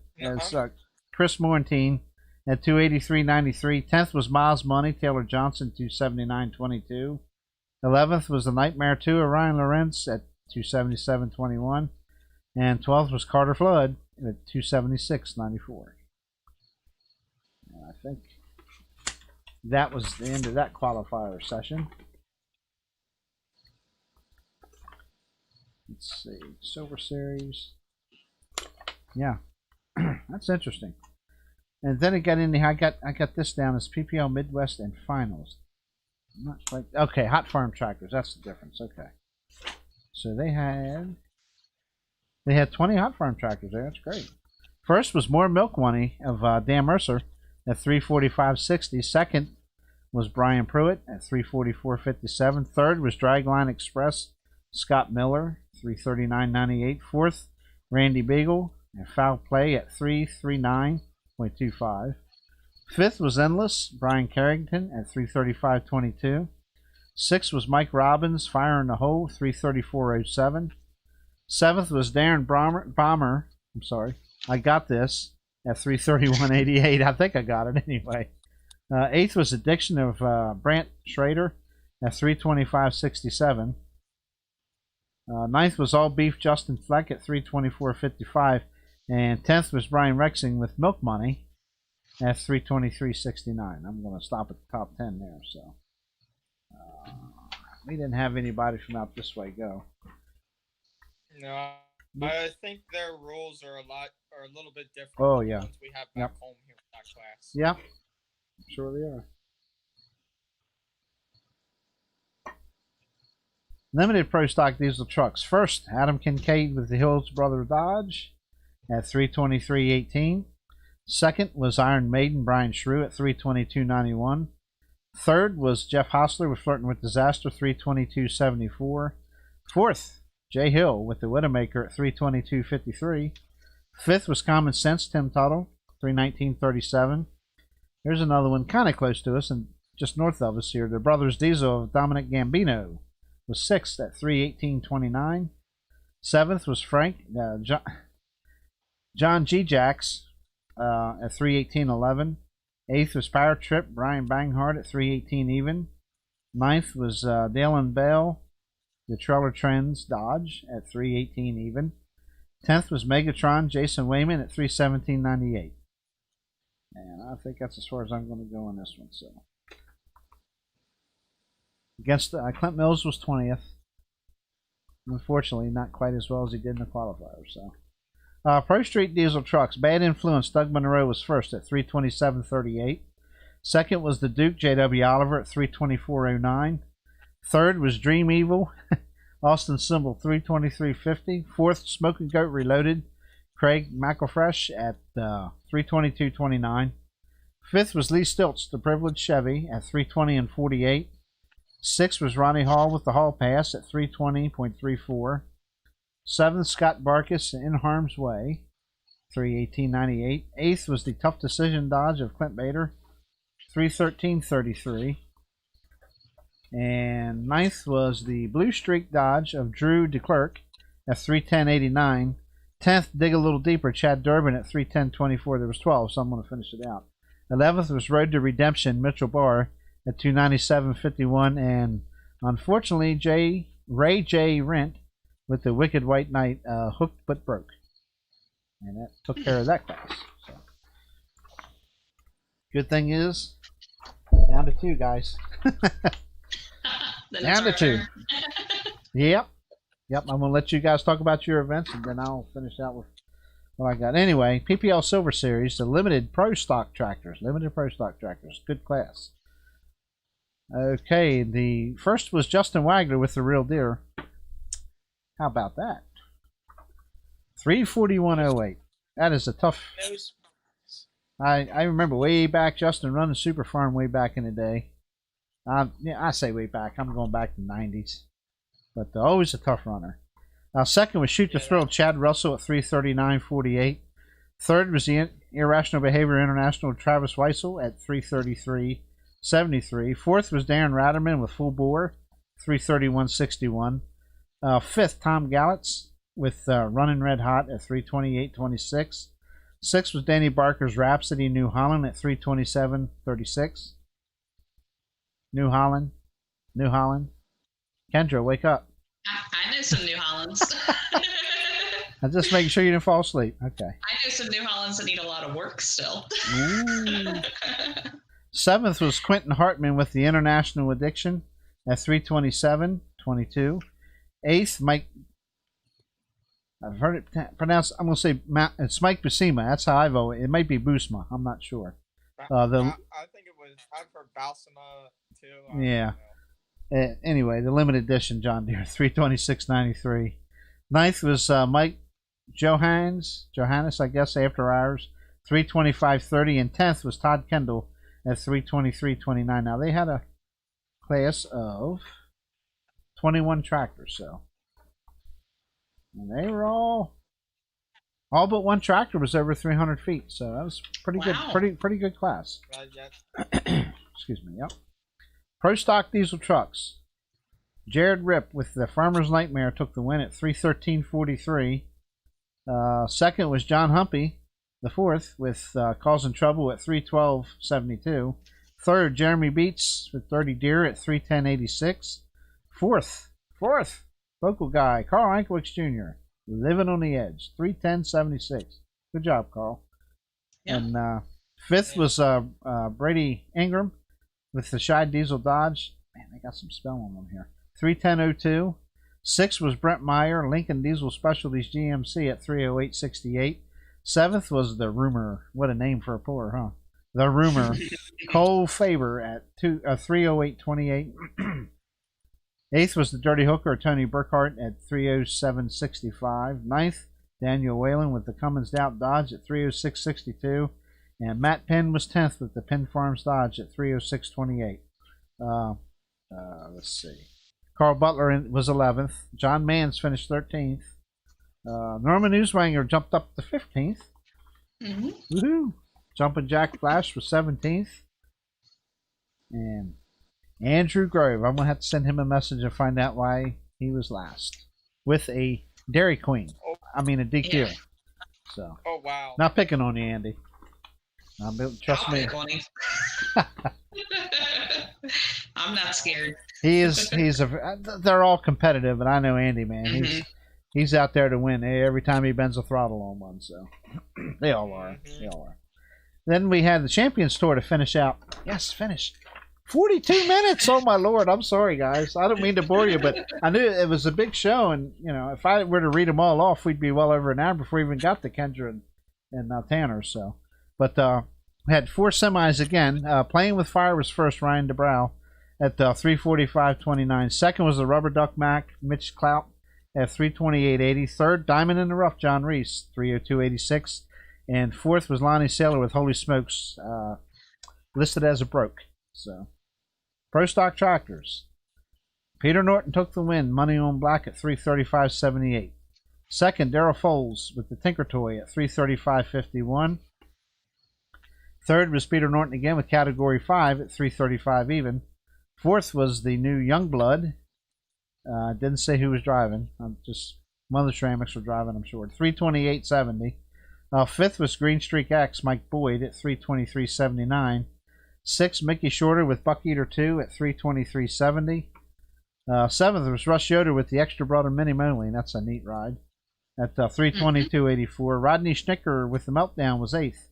Chris Morantine at 283.93. 10th was Miles Money Taylor Johnson 279.22. 11th was the Nightmare 2 of Ryan Lorenz at 277.21. And 12th was Carter Flood at 276.94. I think that was the end of that qualifier session. Let's see, Silver Series. Yeah, that's interesting. And then it got in. I got this down as PPL Midwest and Finals. Not quite. Okay, Hot Farm Tractors. That's the difference. Okay, so they had 20 Hot Farm Tractors there. That's great. First was More Milk Money of Dan Mercer at 345.60. Second was Brian Pruitt at 344.57. Third was Dragline Express Scott Miller 339.98. Fourth, Randy Beagle and Foul Play at 339.25. Fifth was Endless Brian Carrington at 335.22. Sixth was Mike Robbins Fire in the Hole 334.07. Seventh was Darren Bomber. I'm sorry, I got this at 331.88. I think I got it anyway. Eighth was Addiction of Brant Schrader at 325.67. Ninth was All Beef Justin Fleck at 324.55. And 10th was Brian Rexing with Milk Money at 323.69. I'm going to stop at the top 10 there. So we didn't have anybody from out this way go. No, I think their rules are a little bit different. Oh, than yeah. the ones we have back home here in that class. Yep. Sure they are. Limited Pro Stock Diesel Trucks. First, Adam Kincaid with the Hills Brother Dodge at 323.18. Second was Iron Maiden Brian Shrew at 322.91. Third was Jeff Hostler with Flirting with Disaster, 322.74. Fourth, Jay Hill with the Widowmaker at 322.53. Fifth was Common Sense Tim Tuttle, 319.37. Here's another one kind of close to us and just north of us here. The Brothers Diesel of Dominic Gambino was sixth at 318.29. Seventh was Frank John G. Jacks at 318.11. Eighth was Power Trip Brian Banghart at 318 even. Ninth was Dalen Bell, the Treller Trends Dodge at 318 even. 10th was Megatron Jason Wayman at 317.98. And I think that's as far as I'm going to go on this one. So against Clint Mills was 20th. Unfortunately, not quite as well as he did in the qualifier. So Pro Street Diesel Trucks. Bad Influence Doug Monroe was first at 327.38. Second was the Duke J.W. Oliver at 324.09. Third was Dream Evil Austin Symbol 323.50. Fourth, Smoking Goat Reloaded Craig McElfresh at 322.29. Fifth was Lee Stilts, the Privileged Chevy at 320.48. Sixth was Ronnie Hall with the Hall Pass at 320.34. Seventh, Scott Barkus in Harm's Way, 318.98. Eighth was the Tough Decision Dodge of Clint Bader, 313.33. And ninth was the Blue Streak Dodge of Drew DeClerc at 310.89. 10th, Dig a Little Deeper, Chad Durbin at 310.24. There was 12, so I'm going to finish it out. 11th was Road to Redemption, Mitchell Barr at 297.51. And unfortunately, Ray J. Rent with the Wicked White Knight, Hooked But Broke. And that took care of that class. So. Good thing is, down to two, guys. Down to two. Yep. I'm going to let you guys talk about your events, and then I'll finish out with what I got. Anyway, PPL Silver Series, the Limited Pro Stock Tractors. Good class. Okay, the first was Justin Wagner with the Real Deer. How about that? 341.08. That is a tough. I remember way back, Justin running Super Farm way back in the day. I say way back. I'm going back to the 90s. But always a tough runner. Second was Shoot the Thrill, Chad Russell at 339.48. Third was the Irrational Behavior International, Travis Weissel at 333.73. Fourth was Darren Ratterman with Full Bore, 331.61. Fifth, Tom Gallitz with Running Red Hot at 328.26. Sixth was Danny Barker's Rhapsody, New Holland at 327.36. New Holland. Kendra, wake up. I know some New Hollands. I'm just making sure you didn't fall asleep. Okay. I know some New Hollands that need a lot of work still. Seventh was Quentin Hartman with the International Addiction at 327.22. Eighth, Mike. I've heard it pronounced. I'm going to say it's Mike Buscema. That's how I vote. It might be Busma. I'm not sure. I think it was. I've heard Balsama too. Yeah. Anyway, the limited edition John Deere, 326.93. Ninth was Mike Johannes, I guess, After Hours, 325.30. And 10th was Todd Kendall at 323.29. Now, they had a class of 21 tractors, so. And they were all but one tractor was over 300 feet, so that was pretty good, pretty good class. Excuse me, yep. Pro Stock Diesel Trucks. Jared Ripp with the Farmer's Nightmare took the win at 313.43. Second was John Humpy, the fourth, with Causing Trouble at 312.72. Third, Jeremy Beats with 30 deer at 310.86. Fourth, local guy, Carl Anklewicz Jr., living on the edge, 310.76. Good job, Carl. Yeah. And fifth was Brady Ingram with the Shy Diesel Dodge. Man, they got some spelling on them here. 310.02. Sixth was Brent Meyer, Lincoln Diesel Specialties GMC at 308.68. Seventh was the Rumor. What a name for a puller, huh? The Rumor. Cole Faber at 308.28. Eighth was the Dirty Hooker, Tony Burkhart at 307.65. Ninth, Daniel Whalen with the Cummins Doubt Dodge at 306.62. And Matt Penn was 10th with the Penn Farms Dodge at 306.28. Let's see. Carl Butler was 11th. John Mans finished 13th. Norman Newswanger jumped up to 15th. Mm-hmm. Woohoo! Jumping Jack Flash was 17th. And Andrew Grove, I'm going to have to send him a message and find out why he was last. With a Dairy Queen. I mean, a DQ. Yeah. So. Oh, wow. Not picking on you, Andy. Trust me. I'm not scared. They're all competitive, and I know Andy, man. Mm-hmm. He's out there to win every time he bends a throttle on one. So they all are. They all are. Then we had the Champions Tour to finish out. Yes, finish. 42 minutes. Oh my Lord! I'm sorry, guys. I don't mean to bore you, but I knew it was a big show, and if I were to read them all off, we'd be well over an hour before we even got to Kendra and Tanner. So, but we had 4 semis again. Playing with Fire was first. Ryan DeBrow at 3:45.29. Second was the Rubber Duck Mac, Mitch Clout at 3:28.80. Third, Diamond in the Rough, John Reese, 3:02.86. And fourth was Lonnie Saylor with Holy Smokes, listed as a broke. So, Pro Stock Tractors. Peter Norton took the win, money on black at 3:35.78. Second, Darrell Foles with the Tinker Toy at 3:35.51. Third was Peter Norton again with Category 5 at 3:35 even. Fourth was the new Youngblood. Didn't say who was driving. Just one of the Ceramics were driving, I'm sure. 3:28.70. Fifth was Green Streak X, Mike Boyd at 3:23.79. Sixth, Mickey Shorter with Buck Eater 2 at 3:23.70. Seventh was Russ Yoder with the Extra Brother Mini Moline. That's a neat ride. At 3:22.84. Rodney Schnicker with the Meltdown was 8th.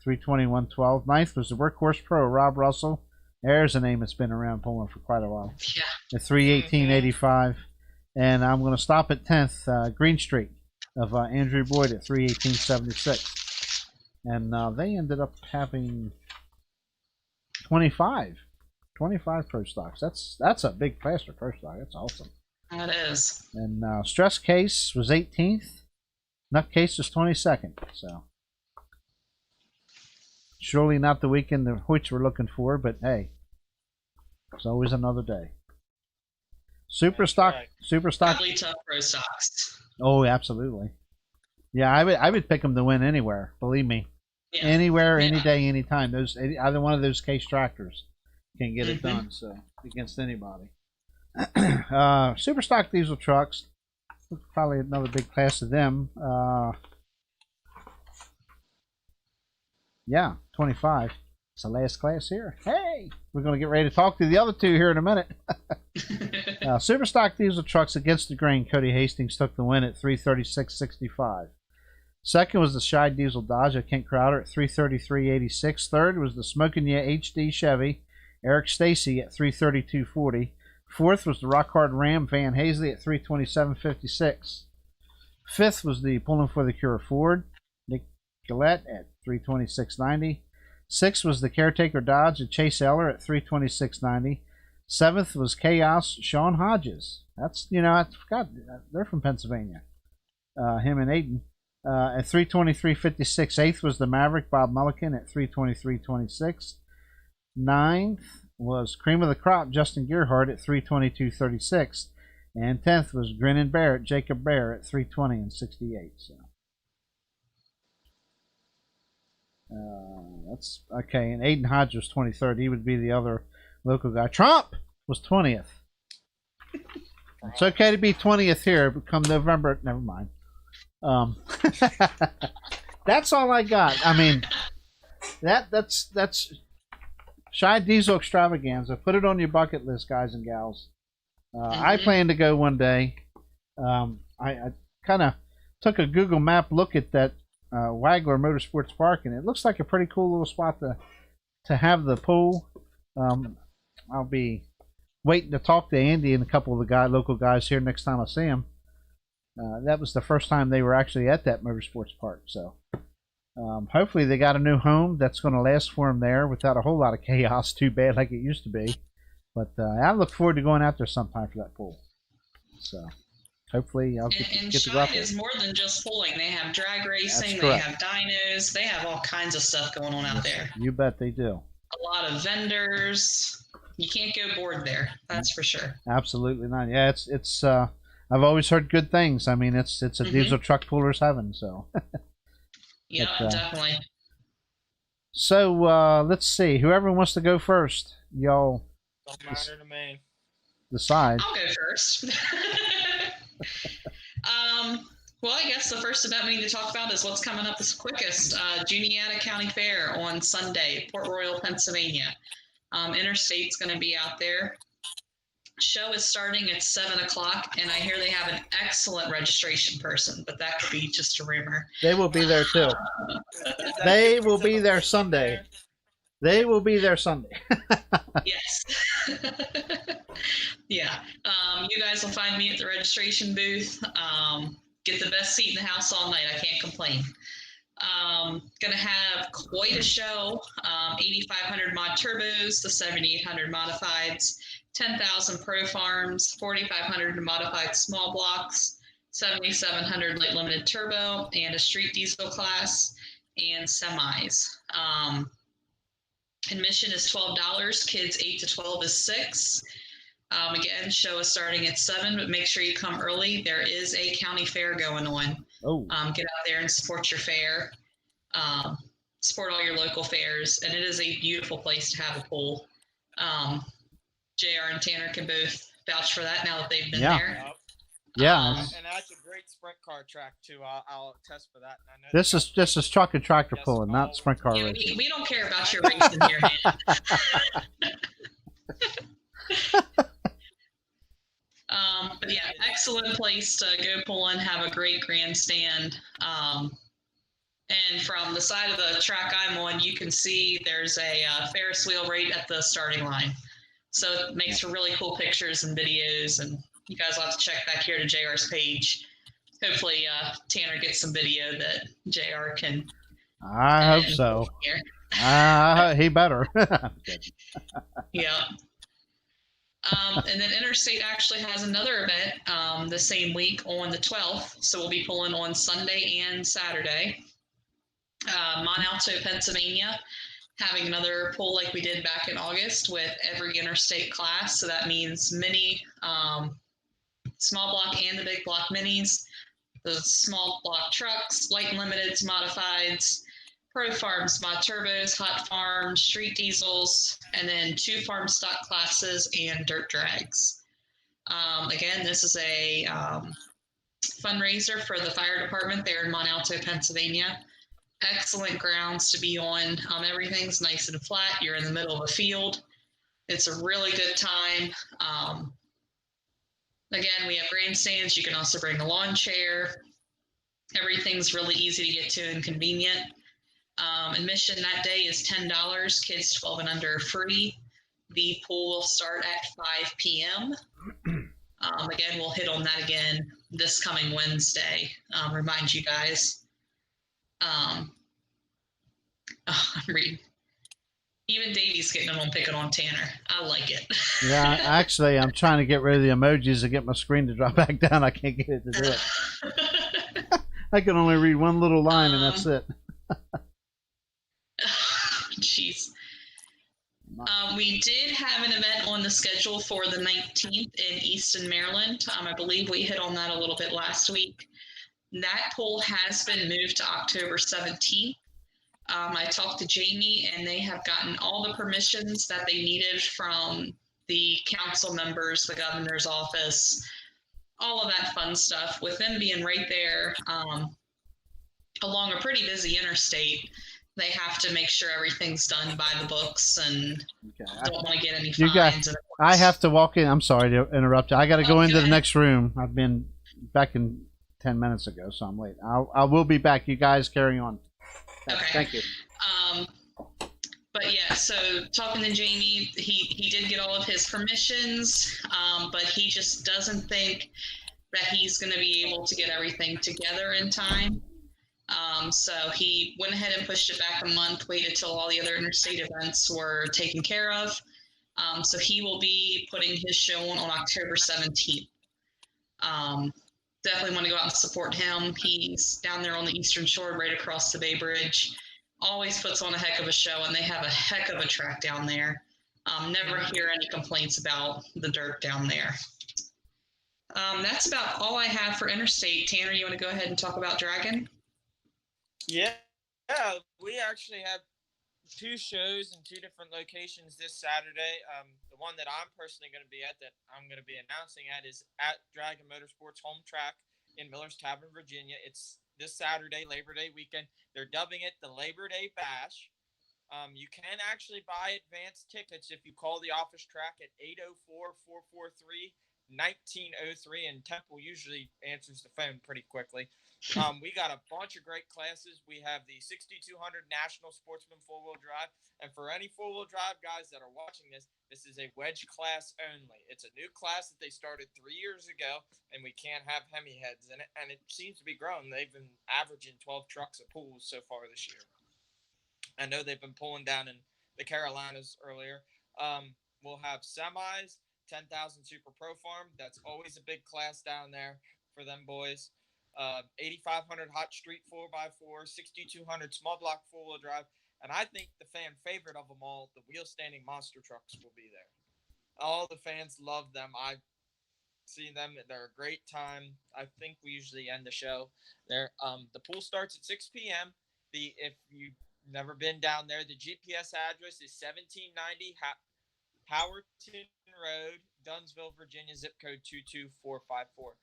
3:21.12. Ninth was the Workhorse Pro, Rob Russell. There's a name that's been around pulling for quite a while. Yeah. At 3:18.85. And I'm going to stop at 10th, Green Streak of Andrew Boyd at 3:18.76. And they ended up having 25 Pro Stocks. That's a big class for Pro Stock. That's awesome. That is. And Stress Case was 18th. Nutcase was 22nd. So surely not the weekend the Hoyts were looking for, but hey, it's always another day. Super Stock. Really tough Pro Stocks. Oh, absolutely. Yeah, I would pick them to win anywhere. Believe me, anywhere, any day, anytime. Either one of those Case tractors can get it done. So against anybody. Super Stock diesel trucks. Probably another big class of them. 25. It's the last class here. Hey, we're going to get ready to talk to the other two here in a minute. Super Stock diesel trucks against the grain. Cody Hastings took the win at 3:36.65. Second was the Shy Diesel Dodge of Kent Crowder at 3:33.86. Third was the Smokin' Ya HD Chevy, Eric Stacy at 3:32.40. Fourth was the Rock Hard Ram Van Hazley at 3:27.56. Fifth was the Pulling for the Cure Ford, Nick Gillette at 3:26.90. Sixth was the Caretaker Dodge of Chase Eller at 3:26.90. Seventh was Chaos Sean Hodges. That's, I forgot, they're from Pennsylvania. Him and Aiden at 3:23.56. Eighth was the Maverick Bob Mullican at 3:23.26. Ninth was Cream of the Crop Justin Gearhart at 3:22.36. And 10th was Grinnin' Barrett Jacob Bear at 3:20.68. So that's okay. And Aiden Hodge was 23rd. He would be the other local guy. Trump was 20th. It's okay to be 20th here, but come November, never mind. That's all I got. I mean, that's Shy Diesel Extravaganza. Put it on your bucket list, guys and gals. I plan to go one day. I kind of took a Google map look at that Wagler Motorsports Park, and it looks like a pretty cool little spot to have the pool. I'll be waiting to talk to Andy and a couple of the local guys here next time I see them. That was the first time they were actually at that motorsports park, so hopefully they got a new home that's going to last for them there without a whole lot of chaos too bad like it used to be. But I look forward to going out there sometime for that pool. So hopefully I'll get to go out there. is more than just pulling. They have drag racing, they have dynos, they have all kinds of stuff going on out there. You bet they do. A lot of vendors. You can't go bored there, that's for sure. Absolutely not. Yeah, it's I've always heard good things. I mean, it's a diesel truck puller's heaven. So. Yeah, definitely. So let's see. Whoever wants to go first, y'all. Don't matter to me. Decide. I'll go first. Well, I guess the first event we need to talk about is what's coming up the quickest. Juniata County Fair on Sunday, Port Royal, Pennsylvania. Interstate's going to be out there. Show is starting at 7 o'clock, and I hear they have an excellent registration person, but that could be just a rumor. They will be there too. They will be there Sunday. They will be there Sunday. Yes. Yeah. You guys will find me at the registration booth. Get the best seat in the house all night. I can't complain. Gonna have quite a show. 8,500 mod turbos, the 7,800 modifieds, 10,000 pro farms, 4,500 modified small blocks, 7,700 light limited turbo, and a street diesel class, and semis. Admission is $12. Kids 8 to 12 is $6. Again, show is starting at 7, but make sure you come early. There is a county fair going on. Oh. Get out there and support your fair. Support all your local fairs, and it is a beautiful place to have a pool. JR and Tanner can both vouch for that now that they've been there. Yep. Yeah. And that's a great sprint car track too. I'll attest for that. I know this is truck and tractor pulling, not sprint car Yeah, racing. we don't care about your racing here, man. But yeah, excellent place to go pulling, have a great grandstand. And from the side of the track I'm on, you can see there's a Ferris wheel right at the starting line. So it makes for really cool pictures and videos, and you guys will have to check back here to JR's page. Hopefully Tanner gets some video that JR can. I hope so. He better. Yeah. And then Interstate actually has another event the same week on the 12th. So we'll be pulling on Sunday and Saturday. Monalto, Pennsylvania, having another pull like we did back in August with every interstate class. So that means mini, small block and the big block minis, the small block trucks, light and limiteds, modifieds, pro farms, mod turbos, hot farms, street diesels, and then 2 farm stock classes and dirt drags. Again, this is a fundraiser for the fire department there in Monalto, Pennsylvania. Excellent grounds to be on. Everything's nice and flat. You're in the middle of a field. It's a really good time. Again, we have grandstands. You can also bring a lawn chair. Everything's really easy to get to and convenient. Admission that day is $10. Kids 12 and under are free. The pool will start at 5 p.m. Again, we'll hit on that again this coming Wednesday. Remind you guys. I'm reading. Even Davey's getting on picking on Tanner. I like it. Yeah, actually, I'm trying to get rid of the emojis to get my screen to drop back down. I can't get it to do it. I can only read one little line, and that's it. Jeez. We did have an event on the schedule for the 19th in Easton, Maryland. I believe we hit on that a little bit last week. That poll has been moved to October 17th. I talked to Jamie, and they have gotten all the permissions that they needed from the council members, the governor's office, all of that fun stuff. With them being right there along a pretty busy interstate, they have to make sure everything's done by the books and don't want to get any You got- fines. I have to walk in. I'm sorry to interrupt you. I got to go Oh, into go the ahead. next room. I've been back in 10 minutes ago, so I'm late. I will be back. You guys carry on. Okay. Thank you. But yeah, so talking to Jamie, he did get all of his permissions, but he just doesn't think that he's going to be able to get everything together in time. So he went ahead and pushed it back a month, waited till all the other interstate events were taken care of. So he will be putting his show on October 17th. Definitely want to go out and support him. He's down there on the Eastern Shore, right across the Bay Bridge. Always puts on a heck of a show, and they have a heck of a track down there. Never hear any complaints about the dirt down there. That's about all I have for Interstate. Tanner, you want to go ahead and talk about Dragon? Yeah, we actually have 2 shows in 2 different locations this Saturday. The one that I'm personally going to be at, that I'm going to be announcing at, is at Dragon Motorsports home track in Miller's Tavern, Virginia. It's this Saturday, Labor Day weekend. They're dubbing it the Labor Day Bash. You can actually buy advance tickets if you call the office track at 804-443-1903, and Temple usually answers the phone pretty quickly. We got a bunch of great classes. We have the 6200 National Sportsman 4-wheel drive, and for any 4-wheel drive guys that are watching this, this is a wedge class only. It's a new class that they started 3 years ago, and we can't have Hemi heads in it, and it seems to be growing. They've been averaging 12 trucks a pool so far this year. I know they've been pulling down in the Carolinas earlier. We'll have semis, 10,000 Super Pro Farm. That's always a big class down there for them boys. 8,500 Hot Street 4x4, 6,200 Small Block 4-wheel drive, and I think the fan favorite of them all, the wheel standing monster trucks, will be there. All the fans love them. I've seen them. They're a great time. I think we usually end the show there. The pool starts at 6 p.m. If you've never been down there, the GPS address is 1790 Howerton Road, Dunsville, Virginia, zip code 22454.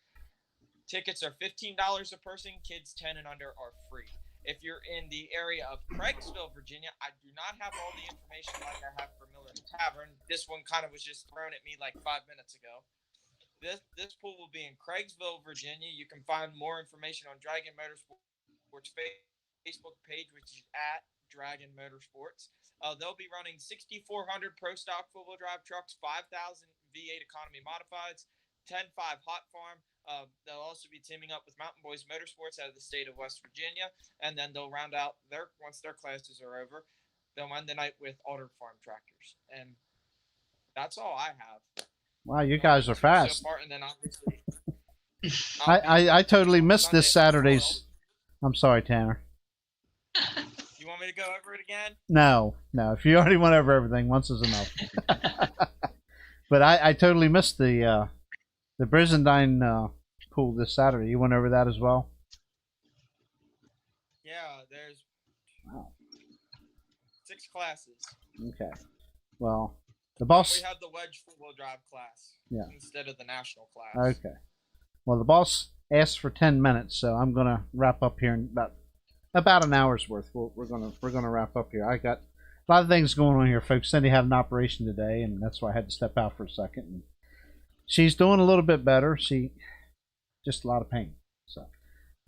Tickets are $15 a person. Kids 10 and under are free. If you're in the area of Craigsville, Virginia, I do not have all the information like I have for Miller's Tavern. This one kind of was just thrown at me like 5 minutes ago. This pool will be in Craigsville, Virginia. You can find more information on Dragon Motorsports Facebook page, which is at Dragon Motorsports. They'll be running 6,400 Pro Stock 4-wheel drive trucks, 5,000 V8 Economy Modifieds, 10.5 Hot Farm. They'll also be teaming up with Mountain Boys Motorsports out of the state of West Virginia, and then they'll round out once their classes are over, they'll end the night with Alder Farm tractors, and that's all I have. Wow, you guys are fast. So far, and then obviously, I totally missed this Saturday's. I'm sorry, Tanner. You want me to go over it again? No. If you already went over everything, once is enough. But I totally missed the Brizendine pool this Saturday. You went over that as well? Yeah, there's 6 classes. Okay. Well, the boss. We have the wedge 4-wheel drive class instead of the national class. Okay. Well, the boss asked for 10 minutes, so I'm gonna wrap up here in about an hour's worth. We're gonna wrap up here. I got a lot of things going on here, folks. Cindy had an operation today, and that's why I had to step out for a second. And she's doing a little bit better. She just a lot of pain. So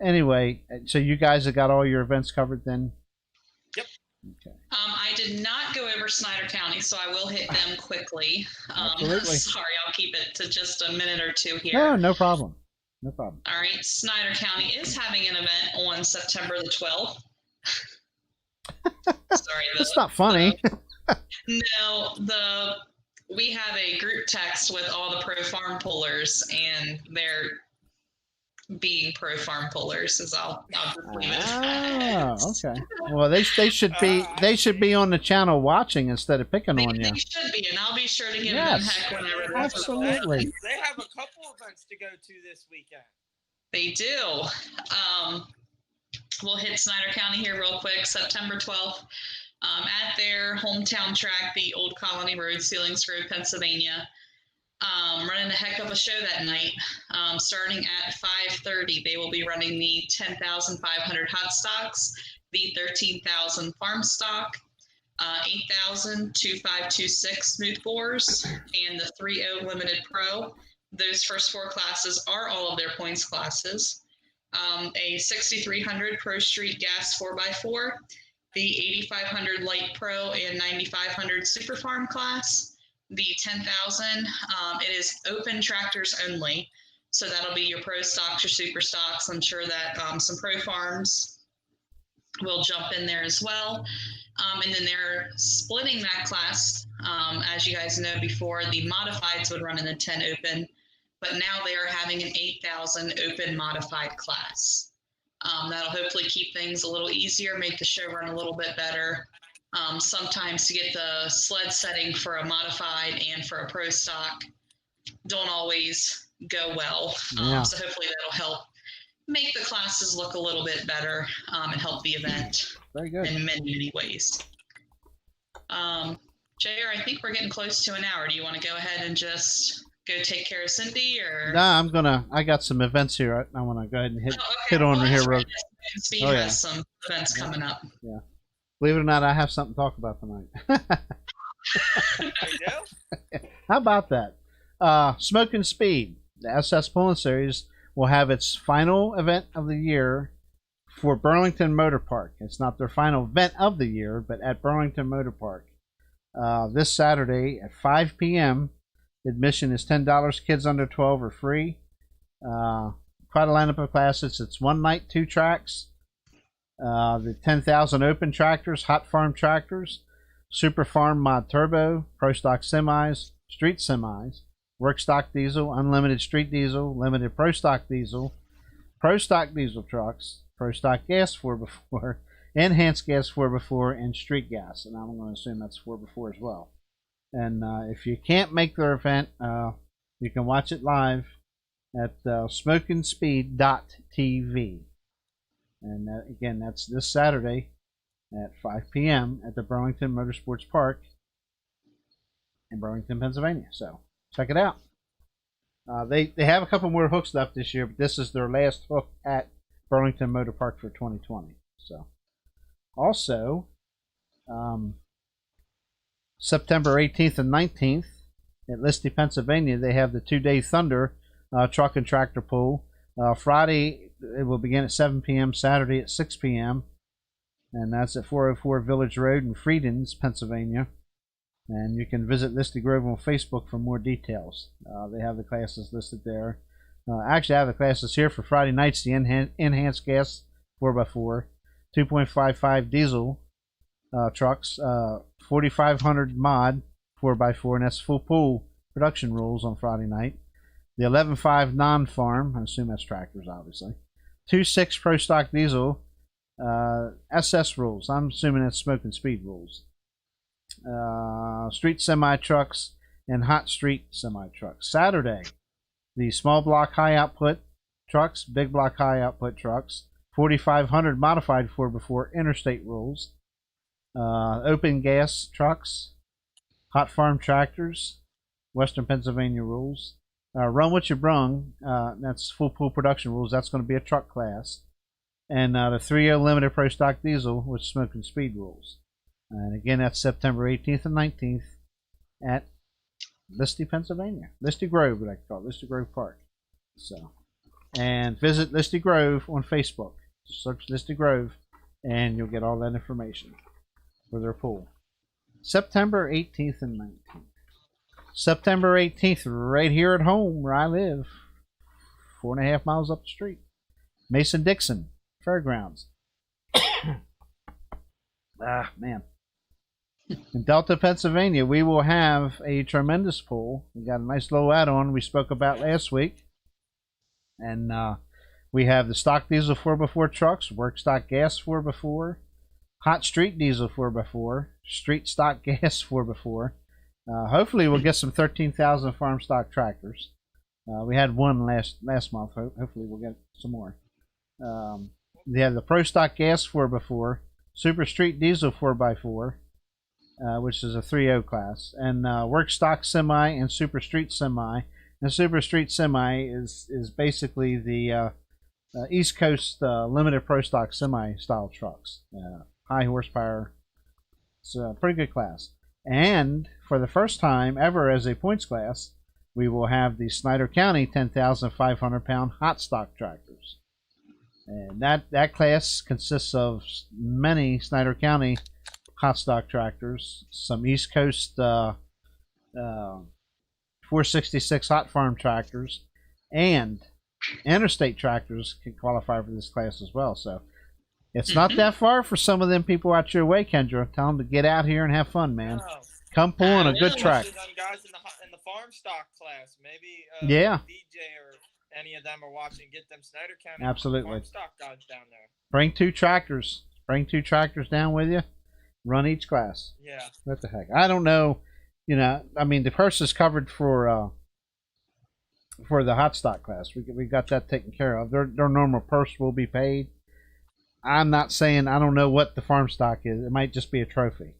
anyway, so you guys have got all your events covered then? Yep. Okay. I did not go over Snyder County, so I will hit them quickly. Absolutely. Sorry, I'll keep it to just a minute or two here. No problem. No problem. All right, Snyder County is having an event on September the 12th. Sorry, That's not funny. We have a group text with all the pro farm pullers, and they're being pro farm pullers. As I'll just leave it at that. Okay. Well, they should be on the channel watching instead of picking on you. They should be, and I'll be sure to give Yes, them heck whenever they're absolutely. They have a couple events to go to this weekend. They do. We'll hit Snyder County here real quick. September 12th, at their hometown track, the Old Colony Road, Sealings Road, Pennsylvania. Running a heck of a show that night. Starting at 5:30, they will be running the 10,500 hot stocks, the 13,000 farm stock, 8,000 2526 smooth bores, and the 3.0 limited pro. Those first four classes are all of their points classes. A 6,300 Pro Street Gas 4x4, the 8,500 Light Pro and 9,500 Super Farm class, the 10,000. It is open tractors only, so that'll be your Pro stocks, your Super stocks. I'm sure that some Pro Farms will jump in there as well. And then they're splitting that class. As you guys know before, the modifieds would run in the 10 open, but now they are having an 8,000 open modified class. That'll hopefully keep things a little easier, make the show run a little bit better. Sometimes to get the sled setting for a modified and for a pro stock don't always go well. So hopefully that'll help make the classes look a little bit better and help the event. Very good. In many, many ways. JR, I think we're getting close to an hour. Do you want to go ahead and just go take care of Cindy, or? No, I got some events here. I want to go ahead and hit on here. Right. Speed has some events coming up. Yeah. Believe it or not, I have something to talk about tonight. There you go. How about that? Smoking Speed, the SS Pulling Series, will have its final event of the year for Burlington Motor Park. It's not their final event of the year, but at Burlington Motor Park. This Saturday at 5 p.m. Admission is $10. Kids under 12 are free. Quite a lineup of classes. It's one night, 2 tracks. The 10,000 open tractors, hot farm tractors, Super Farm Mod Turbo, Pro Stock semis, street semis, work stock diesel, unlimited street diesel, limited Pro Stock diesel trucks, Pro Stock gas 4x4, enhanced gas 4x4, and street gas. And I'm going to assume that's 4x4 as well. And if you can't make their event, you can watch it live at smokingspeed.tv. And again, that's this Saturday at 5 p.m. at the Burlington Motorsports Park in Burlington, Pennsylvania. So check it out. They have a couple more hooks left this year, but this is their last hook at Burlington Motor Park for 2020. So also, September 18th and 19th at Listy, Pennsylvania, they have the 2-day Thunder truck and tractor pull. Friday, it will begin at 7 p.m., Saturday at 6 p.m., and that's at 404 Village Road in Friedens, Pennsylvania. And you can visit Listy Grove on Facebook for more details. They have the classes listed there. Actually, I have the classes here for Friday nights. The enhanced gas 4x4, 2.55 diesel trucks, 4,500 mod 4x4, and that's full pool production rules on Friday night. The 11.5 non-farm, I assume that's tractors, obviously. 2.6 Pro Stock diesel, SS rules. I'm assuming that's Smoking Speed rules. Street semi trucks and hot street semi trucks. Saturday, the small block high output trucks, big block high output trucks, 4,500 modified 4x4 interstate rules, open gas trucks, hot farm tractors, Western Pennsylvania rules. Run what you brung, that's full pool production rules. That's going to be a truck class. And the 3.0 limited Pro Stock diesel with Smoking Speed rules. And again, that's September 18th and 19th at Listy, Pennsylvania. Listy Grove, what I call it, Listy Grove Park. So, and visit Listy Grove on Facebook. Just search Listy Grove, and you'll get all that information for their pool. September 18th and 19th. September 18th, right here at home where I live, 4.5 miles up the street. Mason-Dixon Fairgrounds. Man. In Delta, Pennsylvania, we will have a tremendous pool. We got a nice little add-on we spoke about last week. And we have the stock diesel 4x4 trucks, work stock gas 4x4, hot street diesel 4x4, street stock gas 4x4. Hopefully we'll get some 13,000 farm stock tractors. We had one last month. Hopefully we'll get some more. They have the Pro Stock gas 4x4, Super Street Diesel 4x4, which is a 3.0 class, and Work Stock Semi and Super Street Semi. And Super Street Semi is basically the East Coast limited pro stock semi style trucks, high horsepower. It's a pretty good class. And for the first time ever as a points class, we will have the Snyder County 10,500 pound hot stock tractors. And that class consists of many Snyder County hot stock tractors, some East Coast 466 hot farm tractors, and interstate tractors can qualify for this class as well. So it's not that far for some of them people out your way, Kendra. Tell them to get out here and have fun, man. Oh. Come pull on a good track. Guys in the farm stock class, maybe yeah. DJ or any of them are watching. Get them Snyder County Absolutely. farm stock guys down there. Bring 2 tractors. Bring 2 tractors down with you. Run each class. Yeah. What the heck? I don't know. You know, I mean, the purse is covered for the hot stock class. We got that taken care of. Their normal purse will be paid. I'm not saying I don't know what the farm stock is. It might just be a trophy.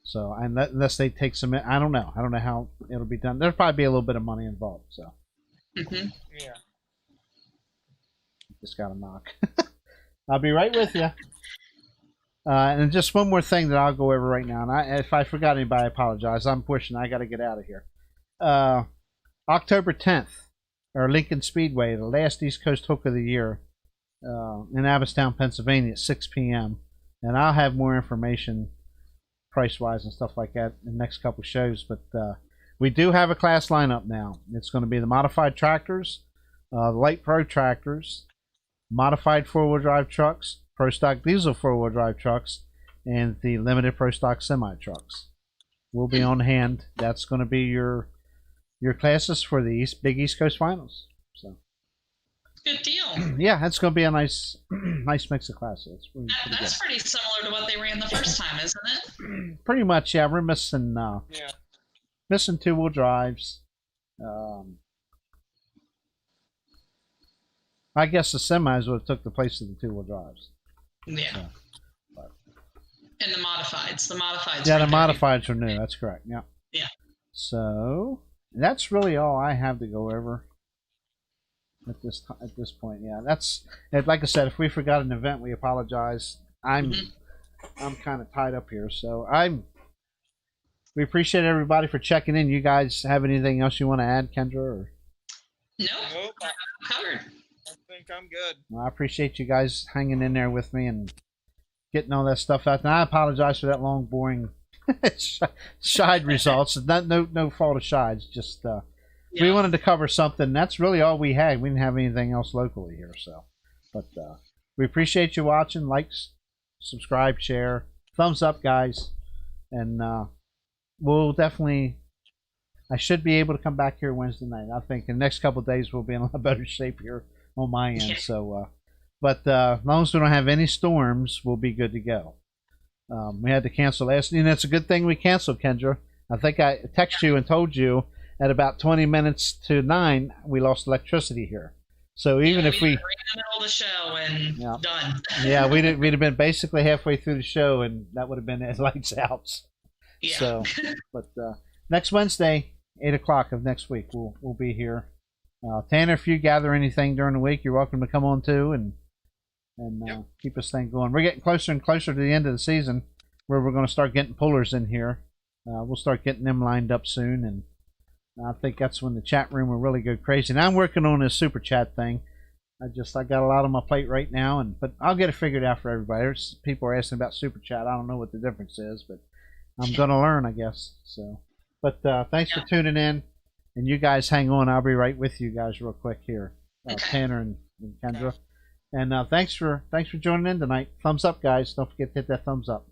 So unless they take some, I don't know. I don't know how it'll be done. There'll probably be a little bit of money involved. So. Yeah. Just got a knock. I'll be right with you. And just one more thing that I'll go over right now. And if I forgot anybody, I apologize. I'm pushing. I got to get out of here. October 10th, or Lincoln Speedway, the last East Coast hook of the year, in Abbottstown, Pennsylvania, at 6 p.m. And I'll have more information, price-wise and stuff like that, in the next couple shows. But we do have a class lineup now. It's going to be the modified tractors, the light pro tractors, modified four-wheel drive trucks, pro stock diesel four-wheel drive trucks, and the limited pro stock semi trucks will be on hand. That's going to be your classes for the big East Coast finals. So good deal. Yeah, that's going to be a nice mix of classes. That's pretty similar to what they ran the first time, isn't it? Pretty much, yeah. We're missing missing two-wheel drives. I guess the semis would have took the place of the two-wheel drives. Yeah. So, and the modifieds. The modifieds. Yeah, the modifieds are new. That's correct. Yeah. Yeah. So that's really all I have to go over at this point. Yeah, that's like I said. If we forgot an event, we apologize. I'm kind of tied up here, so we appreciate everybody for checking in. You guys have anything else you want to add, Kendra? Or? Nope. Covered. I think I'm good. Well, I appreciate you guys hanging in there with me and getting all that stuff out. And I apologize for that long, boring Shide results. It's not no fault of Shide's. Just we wanted to cover something. That's really all we had. We didn't have anything else locally here. So, but we appreciate you watching. Like, subscribe, share, thumbs up, guys, and we'll definitely. I should be able to come back here Wednesday night. I think in the next couple of days we'll be in a lot better shape here on my end. So, but as long as we don't have any storms, we'll be good to go. We had to cancel last, and it's a good thing we canceled, Kendra. I think I texted you and told you at about 20 minutes to 9 we lost electricity here. So even if we in the middle of the show and done. Yeah, we'd have been basically halfway through the show, and that would have been at lights out. Yeah. So, but next Wednesday, 8 o'clock of next week, we'll be here. Tanner, if you gather anything during the week, you're welcome to come on too and keep this thing going. We're getting closer and closer to the end of the season, where we're going to start getting pullers in here. We'll start getting them lined up soon, and I think that's when the chat room will really go crazy. And I'm working on this super chat thing. I got a lot on my plate right now, but I'll get it figured out for everybody. There's people are asking about super chat. I don't know what the difference is, but I'm going to learn, I guess. So, but thanks for tuning in, and you guys hang on. I'll be right with you guys real quick here, Tanner and Kendra. And thanks for joining in tonight. Thumbs up, guys. Don't forget to hit that thumbs up.